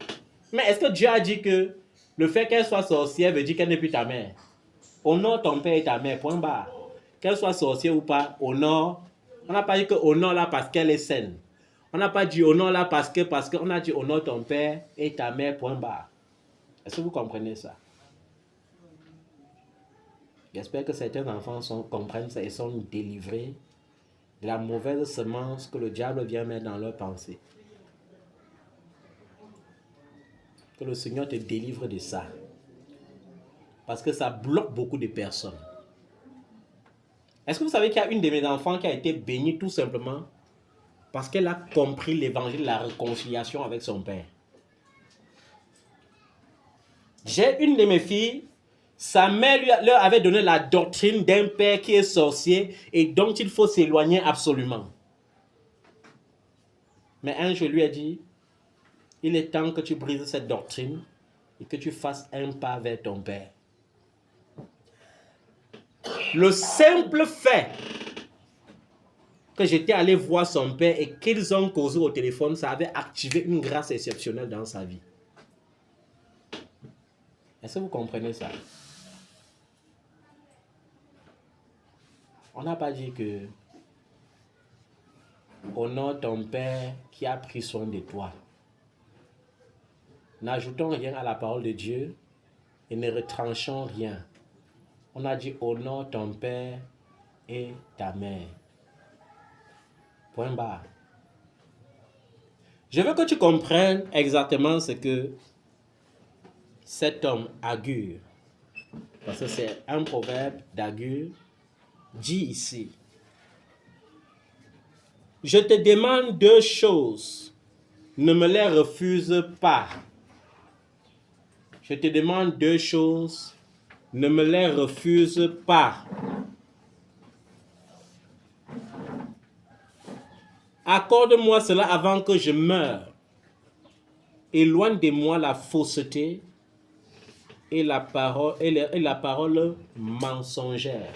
Mais est-ce que Dieu a dit que le fait qu'elle soit sorcière veut dire qu'elle n'est plus ta mère? Honore ton père et ta mère, point barre. Qu'elle soit sorcière ou pas, honore. On n'a pas dit que honore-la parce qu'elle est saine. On n'a pas dit honore-la parce qu'on a dit honore ton père et ta mère, point barre. Est-ce que vous comprenez ça? J'espère que certains enfants comprennent ça et sont délivrés de la mauvaise semence que le diable vient mettre dans leur pensée. Que le Seigneur te délivre de ça. Parce que ça bloque beaucoup de personnes. Est-ce que vous savez qu'il y a une de mes enfants qui a été bénie tout simplement parce qu'elle a compris l'évangile de la réconciliation avec son père? J'ai une de mes filles, sa mère leur avait donné la doctrine d'un père qui est sorcier et dont il faut s'éloigner absolument. Mais un jour, je lui ai dit, il est temps que tu brises cette doctrine et que tu fasses un pas vers ton père. Le simple fait que j'étais allé voir son père et qu'ils ont causé au téléphone, ça avait activé une grâce exceptionnelle dans sa vie. Est-ce que vous comprenez ça? On n'a pas dit que honore ton père qui a pris soin de toi. N'ajoutons rien à la parole de Dieu et ne retranchons rien. On a dit honore ton père et ta mère. Point barre. Je veux que tu comprennes exactement ce que cet homme Agur, parce que c'est un proverbe d'Agur, dit ici. Je te demande deux choses, ne me les refuse pas. Je te demande deux choses, ne me les refuse pas. Accorde-moi cela avant que je meure. Éloigne de moi la fausseté et la parole mensongère.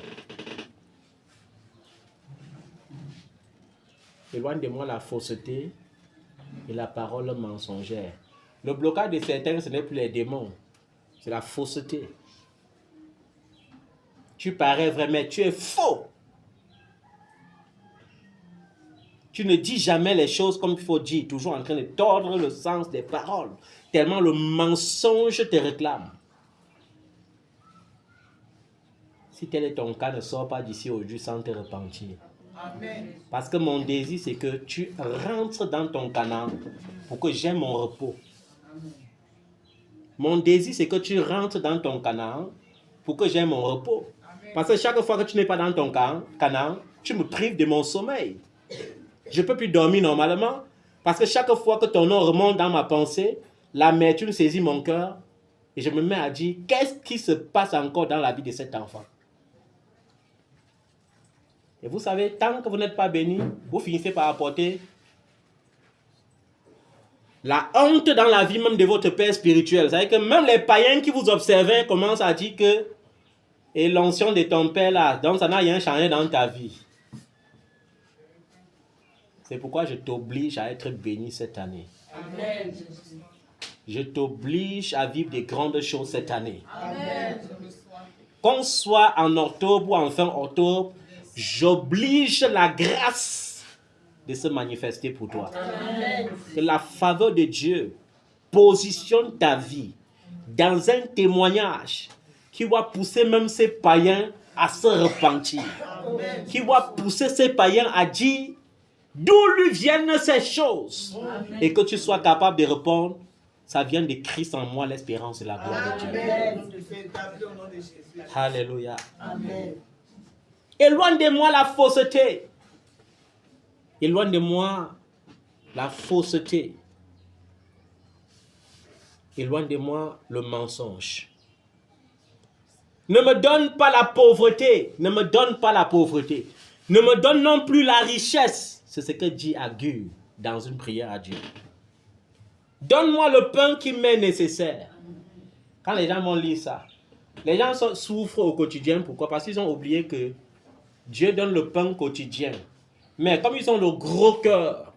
Éloigne de moi la fausseté et la parole mensongère. Le blocage de certains, ce n'est plus les démons, c'est la fausseté. Tu parais vrai, mais tu es faux. Tu ne dis jamais les choses comme il faut dire, toujours en train de tordre le sens des paroles, tellement le mensonge te réclame. Si tel est ton cas, ne sors pas d'ici aujourd'hui sans te repentir. Amen. Parce que mon désir, c'est que tu rentres dans ton Canaan pour que j'aie mon repos. Amen. Mon désir, c'est que tu rentres dans ton Canaan pour que j'aie mon repos. Amen. Parce que chaque fois que tu n'es pas dans ton Canaan, tu me prives de mon sommeil. Je ne peux plus dormir normalement parce que chaque fois que ton nom remonte dans ma pensée, l'amertume saisit mon cœur et je me mets à dire qu'est-ce qui se passe encore dans la vie de cet enfant. Et vous savez, tant que vous n'êtes pas béni, vous finissez par apporter la honte dans la vie même de votre père spirituel. C'est-à-dire que même les païens qui vous observaient commencent à dire que et l'onction de ton père là, donc ça n'a rien changé dans ta vie. C'est pourquoi je t'oblige à être béni cette année. Amen. Je t'oblige à vivre des grandes choses cette année. Amen. Qu'on soit en octobre ou en fin octobre, j'oblige la grâce de se manifester pour toi. Amen. Que la faveur de Dieu positionne ta vie dans un témoignage qui va pousser même ces païens à se repentir. Amen. Qui va pousser ces païens à dire d'où lui viennent ces choses. Amen. Et que tu sois capable de répondre, ça vient de Christ en moi, l'espérance et la gloire de Dieu. Alléluia. Amen. Éloigne de moi la fausseté. Éloigne de moi la fausseté. Éloigne de moi le mensonge. Ne me donne pas la pauvreté. Ne me donne pas la pauvreté. Ne me donne non plus la richesse. C'est ce que dit Agur dans une prière à Dieu. Donne-moi le pain qui m'est nécessaire. Quand les gens vont lire ça, les gens souffrent au quotidien. Pourquoi? Parce qu'ils ont oublié que Dieu donne le pain quotidien. Mais comme ils ont le gros cœur,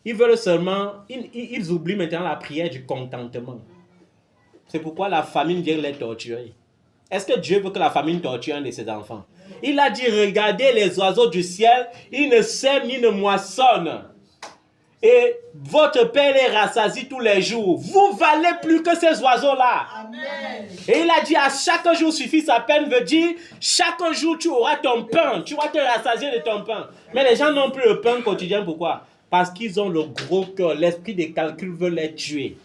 ils veulent seulement, ils oublient maintenant la prière du contentement. C'est pourquoi la famine vient les torturer. Est-ce que Dieu veut que la famine torture un de ses enfants? Il a dit, regardez les oiseaux du ciel, ils ne sèment ni ne moissonnent. Et votre Père les rassasie tous les jours. Vous valez plus que ces oiseaux-là. Amen. Et il a dit, à chaque jour suffit sa peine, veut dire, chaque jour tu auras ton pain, tu vas te rassasier de ton pain. Mais les gens n'ont plus le pain quotidien, pourquoi? Parce qu'ils ont le gros cœur, l'esprit des calculs veut les tuer.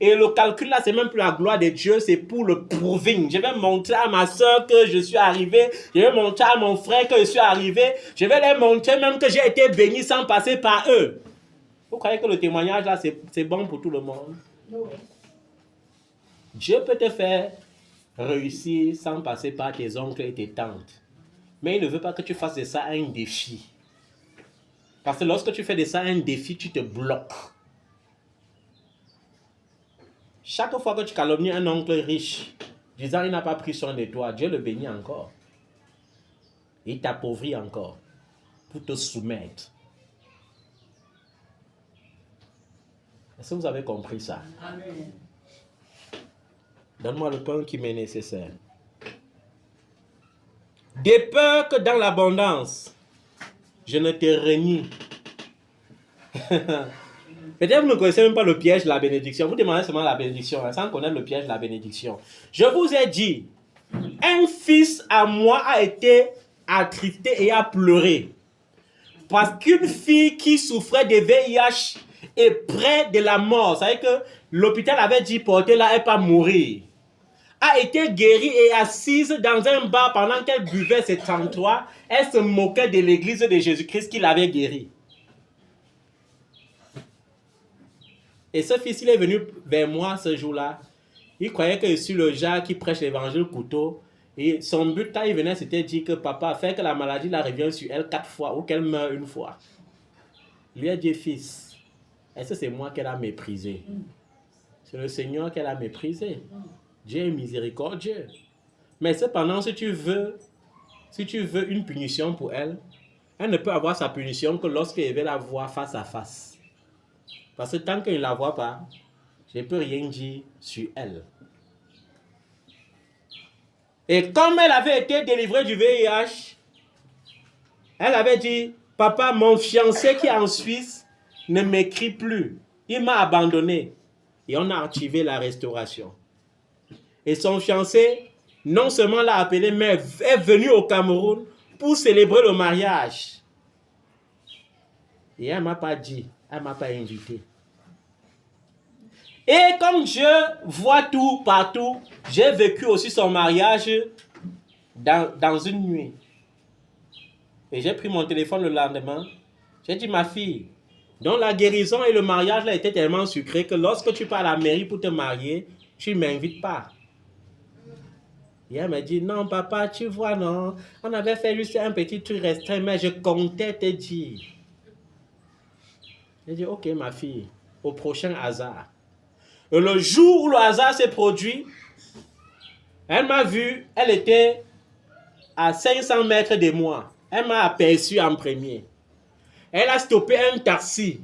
Et le calcul là, c'est même plus la gloire de Dieu, c'est pour le proving. Je vais montrer à ma soeur que je suis arrivé. Je vais montrer à mon frère que je suis arrivé. Je vais leur montrer même que j'ai été béni sans passer par eux. Vous croyez que le témoignage là, c'est bon pour tout le monde? Non. Dieu peut te faire réussir sans passer par tes oncles et tes tantes. Mais il ne veut pas que tu fasses de ça un défi. Parce que lorsque tu fais de ça un défi, tu te bloques. Chaque fois que tu calomnies un oncle riche, disant il n'a pas pris soin de toi, Dieu le bénit encore. Il t'appauvrit encore pour te soumettre. Est-ce que vous avez compris ça? Amen. Donne-moi le pain qui m'est nécessaire. De peur que dans l'abondance, je ne te renie. Peut-être que vous ne connaissez même pas le piège de la bénédiction. Vous demandez seulement la bénédiction, sans connaître le piège de la bénédiction. Je vous ai dit, un fils à moi a été attristé et a pleuré. Parce qu'une fille qui souffrait de VIH est près de la mort. C'est-à-dire que l'hôpital avait dit portez-la et pas mourir. A été guérie et assise dans un bar pendant qu'elle buvait ses 33. Elle se moquait de l'église de Jésus-Christ qui l'avait guérie. Et ce fils, il est venu vers moi ce jour-là. Il croyait que je suis le genre qui prêche l'évangile couteau. Et son but, quand il venait, c'était de dire que papa, fait que la maladie la revienne sur elle 4 fois ou qu'elle meure une fois. Il lui a dit, fils, est-ce que c'est moi qu'elle a méprisé? C'est le Seigneur qu'elle a méprisé. Dieu est miséricordieux. Mais cependant, si tu veux une punition pour elle, elle ne peut avoir sa punition que lorsqu'elle va la voir face à face. Parce que tant qu'elle ne la voit pas, je ne peux rien dire sur elle. Et comme elle avait été délivrée du VIH, elle avait dit, papa, mon fiancé qui est en Suisse ne m'écrit plus. Il m'a abandonné. Et on a activé la restauration. Et son fiancé, non seulement l'a appelé, mais est venu au Cameroun pour célébrer le mariage. Et elle ne m'a pas dit, elle ne m'a pas invité. Et comme Dieu voit tout partout, j'ai vécu aussi son mariage dans une nuit. Et j'ai pris mon téléphone le lendemain. J'ai dit, ma fille, donc la guérison et le mariage là étaient tellement sucrés que lorsque tu pars à la mairie pour te marier, tu ne m'invites pas. Et elle m'a dit, non papa, tu vois, non, on avait fait juste un petit truc restreint, mais je comptais te dire. J'ai dit, ok ma fille, au prochain hasard. Et le jour où le hasard s'est produit, elle m'a vu, elle était à 500 mètres de moi. Elle m'a aperçu en premier. Elle a stoppé un taxi.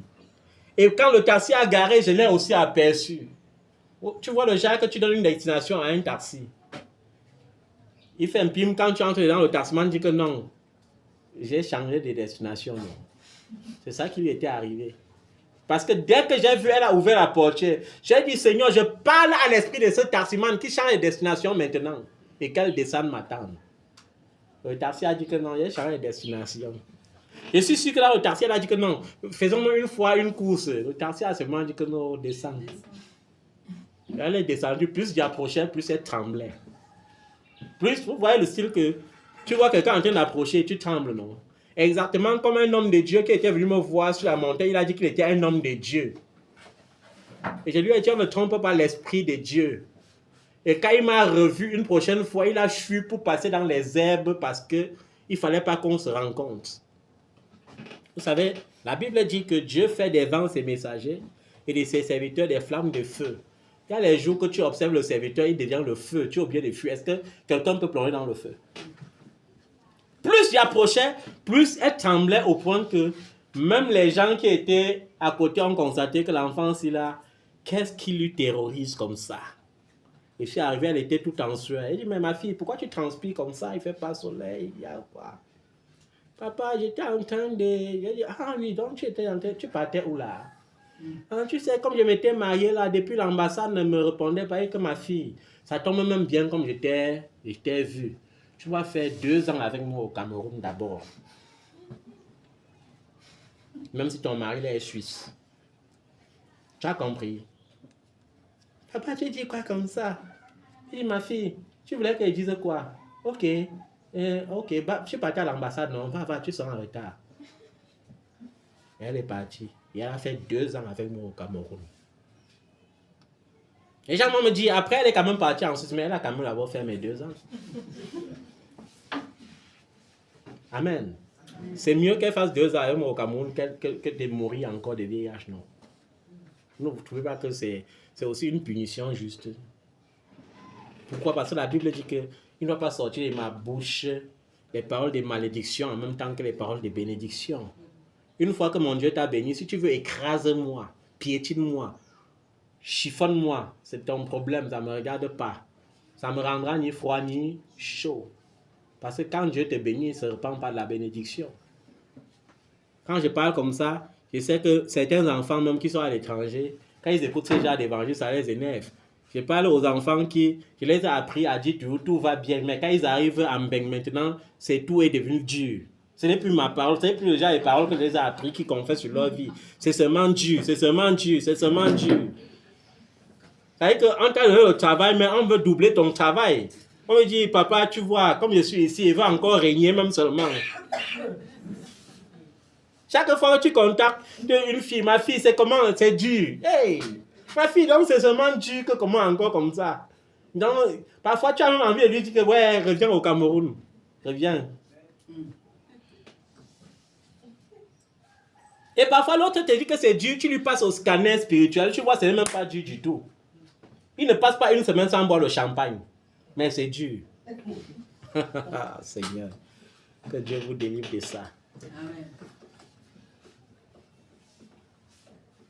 Et quand le taxi a garé, je l'ai aussi aperçu. Tu vois le genre que tu donnes une destination à un taxi. Il fait un pim quand tu entres dans le taximan, dit que non, j'ai changé de destination. Non. C'est ça qui lui était arrivé. Parce que dès que j'ai vu, elle a ouvert la portière. J'ai dit, Seigneur, je parle à l'esprit de ce taximan qui change de destination maintenant. Et qu'elle descende m'attendre. Le taxi a dit que non, j'ai changé de destination. Je suis sûr que là, le tertiaire a dit que non, faisons une fois une course. Le tertiaire a seulement dit que non, descend. Elle est descendue, plus j'y approchais, plus elle tremblait. Plus, vous voyez le style que tu vois quelqu'un en train d'approcher, tu trembles, non? Exactement comme un homme de Dieu qui était venu me voir sur la montagne, il a dit qu'il était un homme de Dieu. Et je lui ai dit, on ne trompe pas l'esprit de Dieu. Et quand il m'a revu une prochaine fois, il a fui pour passer dans les herbes parce qu'il ne fallait pas qu'on se rencontre. Vous savez, la Bible dit que Dieu fait des vents ses messagers et de ses serviteurs des flammes de feu. Il y a les jours que tu observes le serviteur, il devient le feu. Tu es obligé de fuir. Est-ce que quelqu'un peut plonger dans le feu? Plus j'y approchais, plus elle tremblait au point que même les gens qui étaient à côté ont constaté que l'enfant, là, qu'est-ce qui lui terrorise comme ça? Et je suis arrivé, elle était toute en sueur. Elle dit, mais ma fille, pourquoi tu transpires comme ça? Il ne fait pas soleil, il y a quoi? Papa, j'étais en train de... J'ai dit, ah oui, donc tu partais où là? Ah, tu sais, comme je m'étais marié là, depuis l'ambassade ne me répondait pas que ma fille. Ça tombe même bien comme j'étais vu. Tu vas faire 2 ans avec moi au Cameroun d'abord. Même si ton mari là, est suisse. Tu as compris? Papa, tu dis quoi comme ça? Il dit, ma fille, tu voulais que je dise quoi? Ok. Ok, bah, je suis parti à l'ambassade, non? Va, tu seras en retard. Et elle est partie. Et elle a fait 2 ans avec moi au Cameroun. Les gens me disent, après elle est quand même partie en Suisse, mais elle a quand même d'abord fait mes 2 ans. Amen. C'est mieux qu'elle fasse 2 ans avec moi au Cameroun que de mourir encore de VIH, non? Vous ne trouvez pas que c'est aussi une punition juste? Pourquoi? Parce que la Bible dit qu'il ne doit pas sortir de ma bouche les paroles de malédiction en même temps que les paroles de bénédiction. Une fois que mon Dieu t'a béni, si tu veux, écrase-moi, piétine-moi, chiffonne-moi, c'est ton problème, ça ne me regarde pas. Ça ne me rendra ni froid ni chaud. Parce que quand Dieu te bénit, il ne se répand pas de la bénédiction. Quand je parle comme ça, je sais que certains enfants, même qui sont à l'étranger, quand ils écoutent ce genre d'évangile, ça les énerve. Je parle aux enfants je les ai appris à dire tout va bien, mais quand ils arrivent à Mbeng maintenant, tout est devenu dur. Ce n'est plus ma parole, ce n'est plus déjà les paroles que je les ai appris qui confessent sur leur vie. C'est seulement dur, c'est seulement dur, c'est seulement dur. C'est-à-dire qu'on t'a donné le travail, mais on veut doubler ton travail. On me dit, papa, tu vois, comme je suis ici, il va encore régner même seulement. Chaque fois que tu contactes une fille, ma fille, c'est comment? C'est dur. Hey! Ma fille, donc c'est seulement dur que comment encore comme ça. Donc, parfois tu as même envie de lui dire que ouais, reviens au Cameroun. Reviens. Et parfois l'autre te dit que c'est dur, tu lui passes au scanner spirituel, tu vois, c'est même pas dur du tout. Il ne passe pas une semaine sans boire le champagne. Mais c'est dur. Seigneur, que Dieu vous délivre de ça. Amen.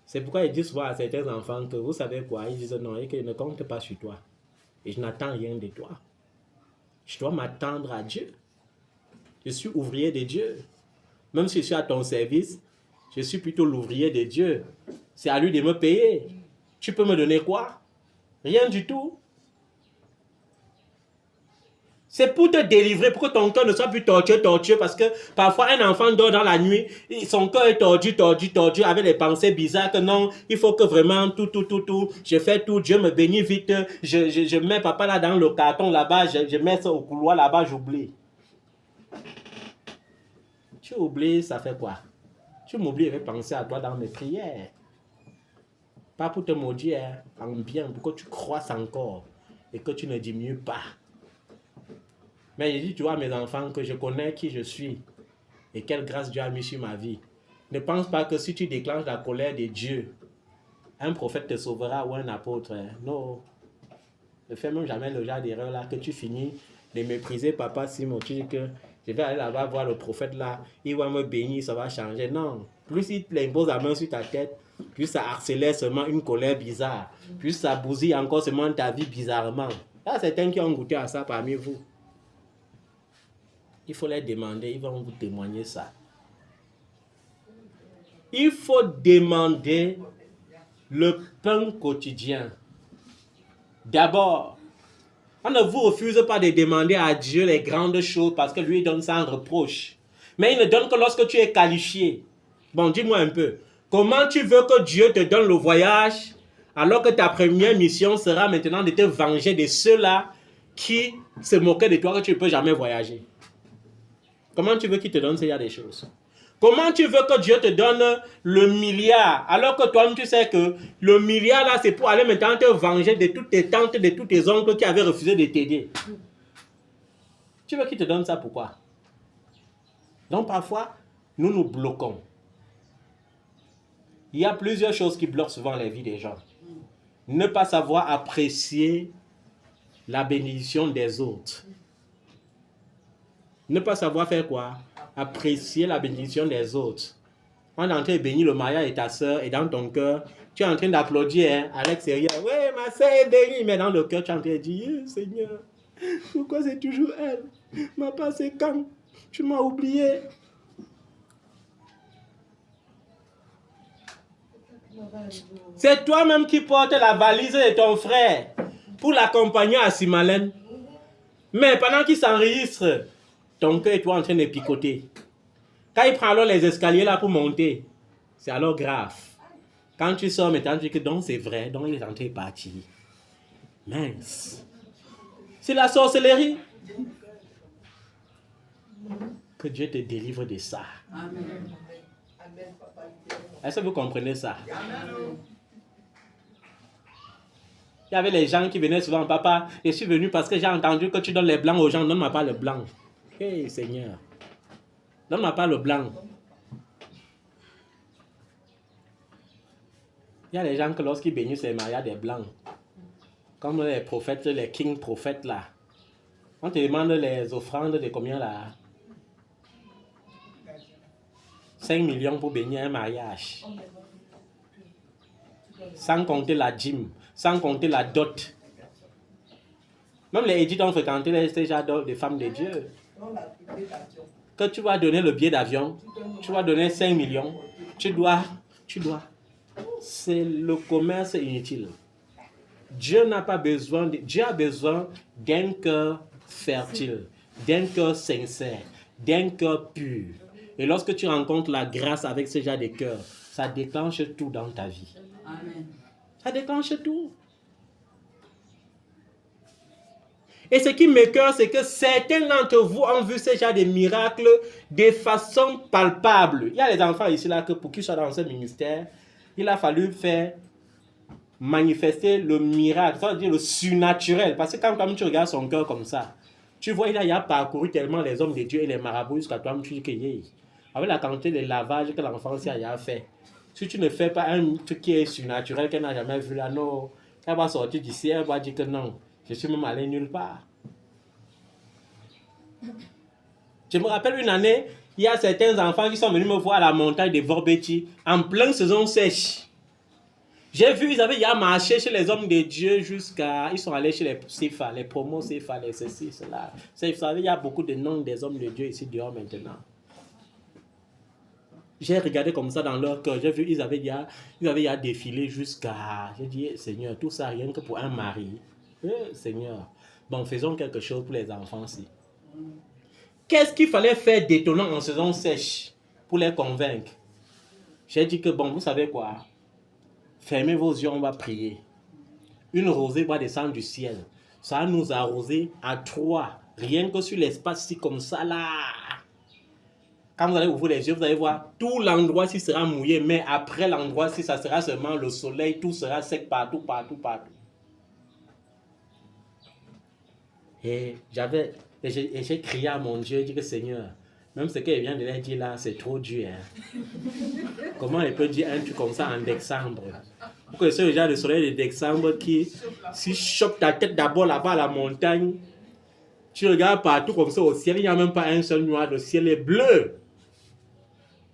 C'est pourquoi ils disent souvent à certains enfants que vous savez quoi, ils disent non, et qu'ils ne comptent pas sur toi. Et je n'attends rien de toi. Je dois m'attendre à Dieu. Je suis ouvrier de Dieu. Même si je suis à ton service, je suis plutôt l'ouvrier de Dieu. C'est à lui de me payer. Tu peux me donner quoi? Rien du tout. C'est pour te délivrer, pour que ton cœur ne soit plus tortueux, parce que parfois un enfant dort dans la nuit, son cœur est tordu, avec des pensées bizarres que non, il faut que vraiment tout, je fais tout, Dieu me bénit vite, je mets papa là dans le carton là-bas, je mets ça au couloir là-bas, j'oublie. Tu oublies, ça fait quoi? Tu m'oublies, je vais penser à toi dans mes prières. Pas pour te maudire, en bien, pour que tu croisses encore et que tu ne diminues pas. Mais je dis, tu vois, mes enfants, que je connais qui je suis et quelle grâce Dieu a mis sur ma vie. Ne pense pas que si tu déclenches la colère de Dieu, un prophète te sauvera ou un apôtre. Non. Ne fais même jamais le genre d'erreur là que tu finis de mépriser papa Simon. Tu dis que je vais aller là-bas voir le prophète là, il va me bénir, ça va changer. Non. Plus il impose la main sur ta tête, plus ça accélère seulement une colère bizarre. Plus ça bousille encore seulement ta vie bizarrement. Il y a certains qui ont goûté à ça parmi vous. Il faut les demander, ils vont vous témoigner ça. Il faut demander le pain quotidien. D'abord, on ne vous refuse pas de demander à Dieu les grandes choses parce que lui donne sans reproche. Mais il ne donne que lorsque tu es qualifié. Bon, dis-moi un peu. Comment tu veux que Dieu te donne le voyage alors que ta première mission sera maintenant de te venger de ceux-là qui se moquaient de toi que tu ne peux jamais voyager? Comment tu veux qu'il te donne ce genre de choses? Comment tu veux que Dieu te donne le milliard alors que toi-même tu sais que le milliard là c'est pour aller maintenant te venger de toutes tes tantes, de tous tes oncles qui avaient refusé de t'aider? Tu veux qu'il te donne ça pourquoi? Donc parfois, nous nous bloquons. Il y a plusieurs choses qui bloquent souvent la vie des gens. Ne pas savoir apprécier la bénédiction des autres. Ne pas savoir faire quoi? Apprécier la bénédiction des autres. On est en train de bénir le mariage de ta soeur et dans ton cœur, tu es en train d'applaudir à l'extérieur. Oui, ma soeur est bénie. Mais dans le cœur, tu es en train de dire, Seigneur, pourquoi c'est toujours elle? Ma part, c'est quand? Tu m'as oublié. C'est toi-même qui portes la valise de ton frère pour l'accompagner à Simalène. Mais pendant qu'il s'enregistre, ton cœur est toi en train de picoter. Quand il prend alors les escaliers là pour monter, c'est alors grave. Quand tu sors maintenant, tu dis que donc c'est vrai, donc il est en train de partir. Mince. C'est la sorcellerie. Que Dieu te délivre de ça. Amen. Est-ce que vous comprenez ça? Amen. Il y avait les gens qui venaient souvent, papa, je suis venu parce que j'ai entendu que tu donnes les blancs aux gens, donne-moi pas le blanc. Hey Seigneur, donne-moi pas le blanc. Il y a des gens que lorsqu'ils bénissent les mariages des blancs, comme les prophètes, les kings prophètes là, on te demande les offrandes de combien là? 5 millions pour bénir un mariage. Sans compter la dîme, sans compter la dot. Même les édits ont fréquenté ces genres de femmes de Dieu. Que tu vas donner le billet d'avion, tu vas donner 5 millions, tu dois. C'est le commerce inutile. Dieu n'a pas besoin, Dieu a besoin d'un cœur fertile, d'un cœur sincère, d'un cœur pur. Et lorsque tu rencontres la grâce avec ce genre de cœur, ça déclenche tout dans ta vie. Amen. Ça déclenche tout. Et ce qui m'écoeure, c'est que certains d'entre vous ont vu ce genre de miracles de façon palpable. Il y a les enfants ici là que pour qu'ils soient dans ce ministère, il a fallu faire manifester le miracle, c'est-à-dire le surnaturel. Parce que quand tu regardes son cœur comme ça, tu vois, il a parcouru tellement les hommes de Dieu et les marabouts jusqu'à toi, tu dis que avec la quantité de lavage que l'enfant a fait, si tu ne fais pas un truc qui est surnaturel qu'elle n'a jamais vu là, non, elle va sortir d'ici, elle va dire que non, je suis même allé nulle part. Je me rappelle une année, il y a certains enfants qui sont venus me voir à la montagne de Vorbeti en pleine saison sèche. J'ai vu, ils avaient marché chez les hommes de Dieu jusqu'à... Ils sont allés chez les CFA, les promos CFA, les ceci, cela. Vous savez, il y a beaucoup de noms des hommes de Dieu ici dehors maintenant. J'ai regardé comme ça dans leur cœur. J'ai vu, ils avaient défilé jusqu'à... J'ai dit, Seigneur, tout ça rien que pour un mari. Seigneur, bon, faisons quelque chose pour les enfants aussi. Qu'est-ce qu'il fallait faire d'étonnant en saison sèche pour les convaincre? J'ai dit que, bon, vous savez quoi? Fermez vos yeux, on va prier. Une rosée va descendre du ciel. Ça va nous arroser à 3. Rien que sur l'espace, si comme ça là. Quand vous allez ouvrir les yeux, vous allez voir tout l'endroit ci sera mouillé, mais après l'endroit ci, ça sera seulement le soleil, tout sera sec partout. Et j'ai crié à mon Dieu, j'ai dit que Seigneur, même ce qu'il vient de leur dire là, c'est trop dur. Hein. Comment il peut dire un truc comme ça en décembre? Pour que ce genre de soleil de décembre qui, si chope ta tête d'abord là-bas à la montagne, tu regardes partout comme ça au ciel, il n'y a même pas un seul noir, le ciel est bleu.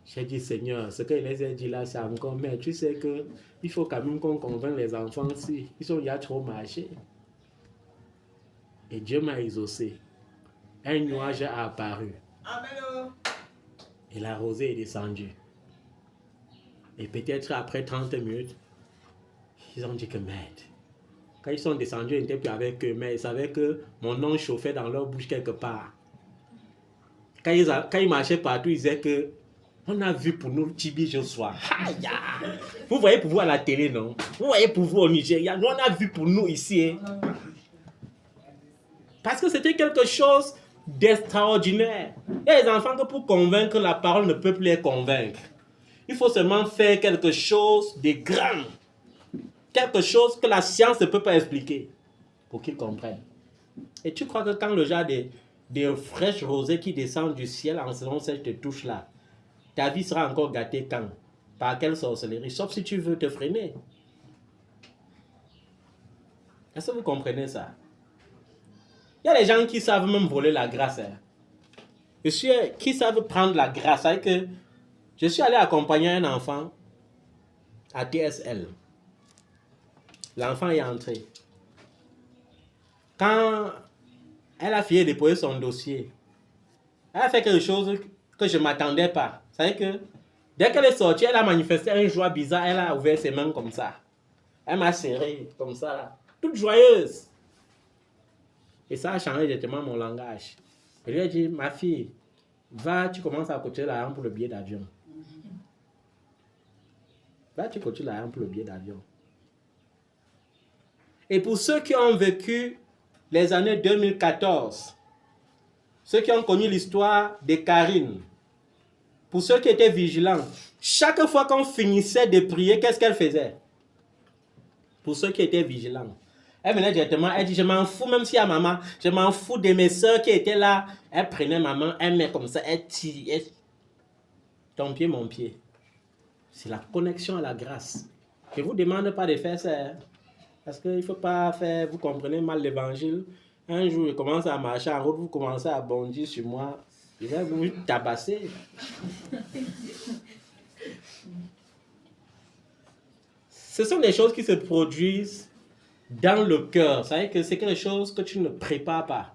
J'ai dit, Seigneur, ce qu'il les a dit là, c'est encore, mais tu sais que il faut quand même qu'on convainque les enfants si ils sont déjà trop marchés. Et Dieu m'a exaucé. Un nuage a apparu. Amen. Et la rosée est descendue. Et peut-être après 30 minutes, ils ont dit que merde. Quand ils sont descendus, ils n'étaient plus avec eux, mais ils savaient que mon nom chauffait dans leur bouche quelque part. Quand ils marchaient partout, ils disaient que on a vu pour nous Tibi Joshua. Vous voyez pour vous à la télé, non? Vous voyez pour vous au Nigeria. Nous, on a vu pour nous ici. Hein? Parce que c'était quelque chose d'extraordinaire. Il y a des enfants que pour convaincre, la parole ne peut plus les convaincre. Il faut seulement faire quelque chose de grand. Quelque chose que la science ne peut pas expliquer pour qu'ils comprennent. Et tu crois que quand le genre des fraîches rosées qui descendent du ciel en selon cette touche-là, ta vie sera encore gâtée quand? Par quelle sorcellerie? Sauf si tu veux te freiner. Est-ce que vous comprenez ça? Il y a des gens qui savent même voler la grâce. Hein. Qui savent prendre la grâce. C'est que je suis allé accompagner un enfant à TSL. L'enfant est entré. Quand elle a fini de déposer son dossier, elle a fait quelque chose que je ne m'attendais pas. C'est que dès qu'elle est sortie, elle a manifesté une joie bizarre. Elle a ouvert ses mains comme ça. Elle m'a serré comme ça. Toute joyeuse. Et ça a changé directement mon langage. Je lui ai dit, ma fille, va, tu commences à cotiser l'argent pour le billet d'avion. Va, tu cotises l'argent pour le billet d'avion. Et pour ceux qui ont vécu les années 2014, ceux qui ont connu l'histoire de Karine, pour ceux qui étaient vigilants, chaque fois qu'on finissait de prier, qu'est-ce qu'elle faisait? Pour ceux qui étaient vigilants. Elle venait directement, elle dit, je m'en fous, même s'il y a maman, je m'en fous de mes soeurs qui étaient là. Elle prenait maman, elle met comme ça, elle tire. Ton pied, mon pied. C'est la connexion à la grâce. Je ne vous demande pas de faire ça. Hein? Parce qu'il ne faut pas faire, vous comprenez mal l'évangile. Un jour, je commence à marcher en route, vous commencez à bondir sur moi. Je vais vous tabasser. Ce sont des choses qui se produisent dans le cœur. Vous savez que c'est quelque chose que tu ne prépares pas.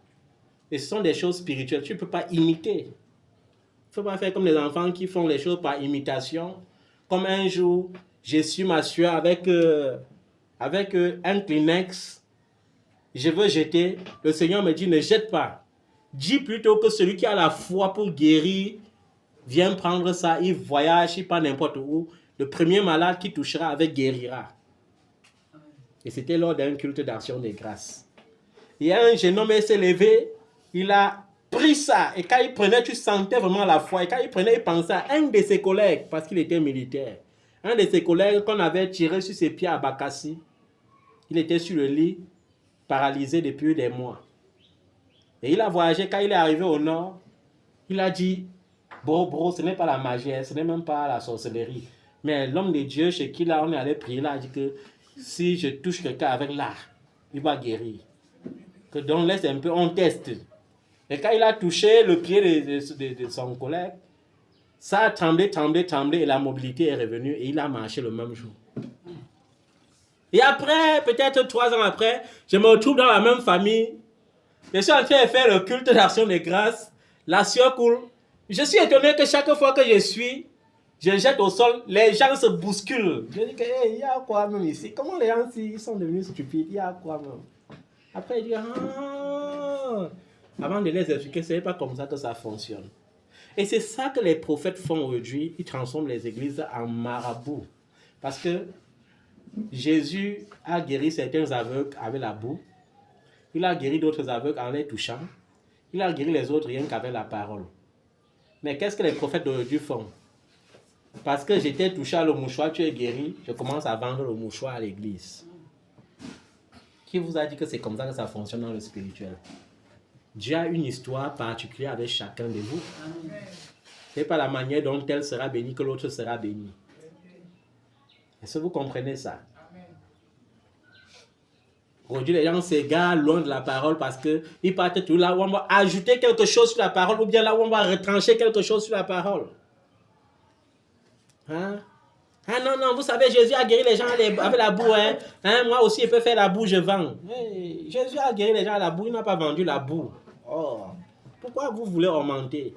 Et ce sont des choses spirituelles. Tu ne peux pas imiter. Il ne faut pas faire comme les enfants qui font les choses par imitation. Comme un jour, j'ai su ma sueur avec un Kleenex. Je veux jeter. Le Seigneur me dit, ne jette pas. Dis plutôt que celui qui a la foi pour guérir, vient prendre ça, il voyage, il part n'importe où. Le premier malade qui touchera avec guérira. Et c'était lors d'un culte d'action des grâces. Et un jeune homme s'est levé, il a pris ça. Et quand il prenait, tu sentais vraiment la foi. Et quand il prenait, il pensait à un de ses collègues, parce qu'il était militaire. Un de ses collègues qu'on avait tiré sur ses pieds à Bakassi. Il était sur le lit, paralysé depuis des mois. Et il a voyagé, quand il est arrivé au nord, il a dit, bro, ce n'est pas la magie, ce n'est même pas la sorcellerie. Mais l'homme de Dieu, chez qui là, on est allé prier, là, a dit que si je touche quelqu'un avec l'art, il va guérir. Que donc laisse un peu, on teste. Et quand il a touché le pied de son collègue, ça a tremblé, et la mobilité est revenue et il a marché le même jour. Et après, peut-être 3 ans après, je me retrouve dans la même famille. Je suis en train de faire le culte d'action de grâce. La sueur coule. Je suis étonné que chaque fois que je jette au sol, les gens se bousculent. Je dis que, il y a quoi même ici? Comment les gens ils sont devenus stupides? Il y a quoi même? Après, il dit, avant de les expliquer, ce n'est pas comme ça que ça fonctionne. Et c'est ça que les prophètes font aujourd'hui. Ils transforment les églises en marabouts. Parce que Jésus a guéri certains aveugles avec la boue. Il a guéri d'autres aveugles en les touchant. Il a guéri les autres rien qu'avec la parole. Mais qu'est-ce que les prophètes d'aujourd'hui font? Parce que j'étais touché à le mouchoir, tu es guéri, je commence à vendre le mouchoir à l'église. Qui vous a dit que c'est comme ça que ça fonctionne dans le spirituel? Dieu a une histoire particulière avec chacun de vous. Ce n'est pas la manière dont elle sera bénie que l'autre sera béni. Est-ce que vous comprenez ça? Aujourd'hui, les gens s'égarent loin de la parole parce qu'ils partent tout là où on va ajouter quelque chose sur la parole ou bien là où on va retrancher quelque chose sur la parole. Hein? Ah non, vous savez, Jésus a guéri les gens avec la boue. Hein? Moi aussi, je peux faire la boue, je vends. Hey, Jésus a guéri les gens à la boue, il n'a pas vendu la boue. Oh, pourquoi vous voulez augmenter?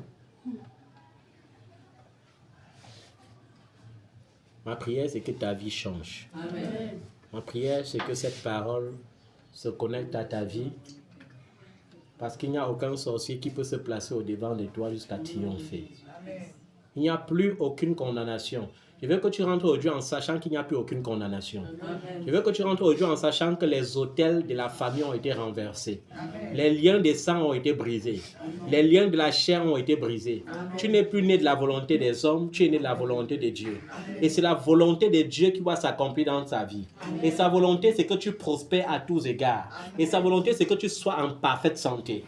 Ma prière, c'est que ta vie change. Amen. Ma prière, c'est que cette parole se connecte à ta vie Parce qu'il n'y a aucun sorcier qui peut se placer au devant de toi jusqu'à triompher. Il n'y a plus aucune condamnation. Je veux que tu rentres aujourd'hui en sachant qu'il n'y a plus aucune condamnation. Je veux que tu rentres aujourd'hui en sachant que les autels de la famille ont été renversés. Les liens des sangs ont été brisés. Les liens de la chair ont été brisés. Tu n'es plus né de la volonté des hommes, tu es né de la volonté de Dieu. Et c'est la volonté de Dieu qui va s'accomplir dans ta vie. Et sa volonté, c'est que tu prospères à tous égards. Et sa volonté, c'est que tu sois en parfaite santé.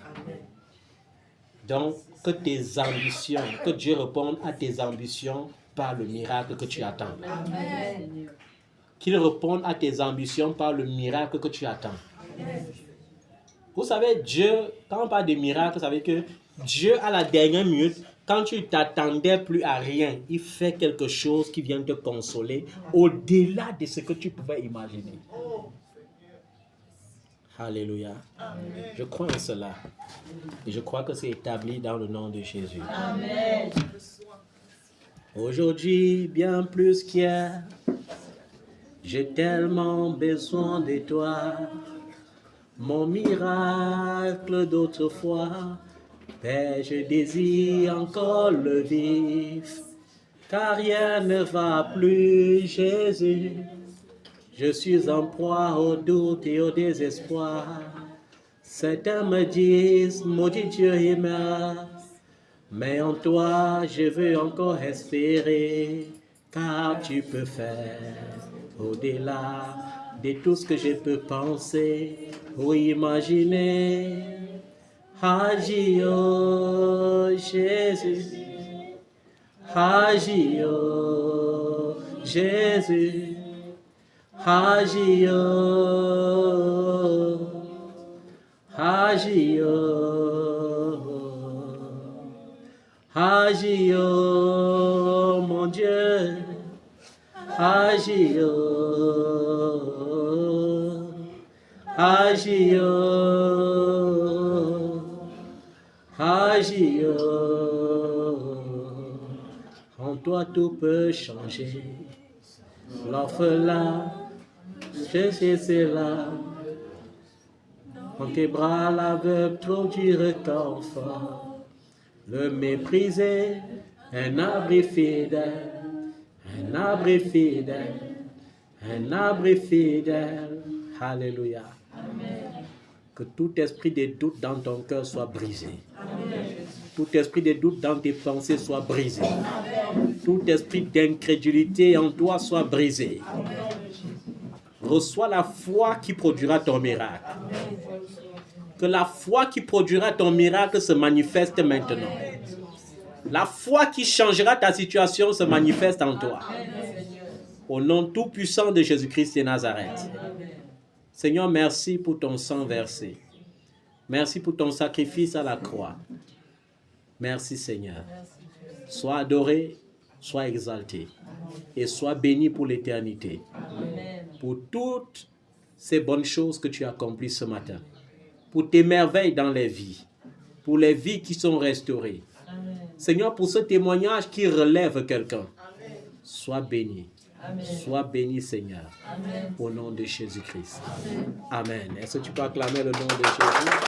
Donc, que tes ambitions, que Dieu réponde à tes ambitions par le miracle que tu attends. Qu'il réponde à tes ambitions par le miracle que tu attends. Vous savez, Dieu, quand on parle de miracle, ça veut dire que Dieu, à la dernière minute, quand tu t'attendais plus à rien, il fait quelque chose qui vient te consoler au-delà de ce que tu pouvais imaginer. Alléluia. Je crois en cela. Et je crois que c'est établi dans le nom de Jésus. Amen. Aujourd'hui, bien plus qu'hier, j'ai tellement besoin de toi. Mon miracle d'autrefois, Père, je désire encore le vivre, car rien ne va plus, Jésus. Je suis en proie au doute et au désespoir. Certains me disent, maudit Dieu et meurt. Mais en toi, je veux encore espérer, car tu peux faire au-delà de tout ce que je peux penser ou imaginer. Agis, oh Jésus. Agis, oh Jésus. Agis, oh. Agis, oh. Agis, oh mon Dieu. Agis, oh. Agis, oh. Agis, oh. En toi tout peut changer. L'orphelin, je sais cela. En tes bras l'aveugle trouve du réconfort. Le méprisé, un abri fidèle, un abri fidèle, un abri fidèle. Alléluia. Amen. Que tout esprit de doute dans ton cœur soit brisé. Amen. Tout esprit de doute dans tes pensées soit brisé. Amen. Tout esprit d'incrédulité en toi soit brisé. Amen. Reçois la foi qui produira ton miracle. Amen. Que la foi qui produira ton miracle se manifeste maintenant. La foi qui changera ta situation se manifeste en toi. Au nom tout-puissant de Jésus-Christ de Nazareth. Seigneur, merci pour ton sang versé. Merci pour ton sacrifice à la croix. Merci Seigneur. Sois adoré, sois exalté et sois béni pour l'éternité. Pour toutes ces bonnes choses que tu as accomplies ce matin. Pour tes merveilles dans les vies, pour les vies qui sont restaurées. Amen. Seigneur, pour ce témoignage qui relève quelqu'un, sois béni. Amen. Sois béni, Seigneur. Amen. Au nom de Jésus-Christ. Amen. Est-ce que tu peux acclamer le nom de Jésus?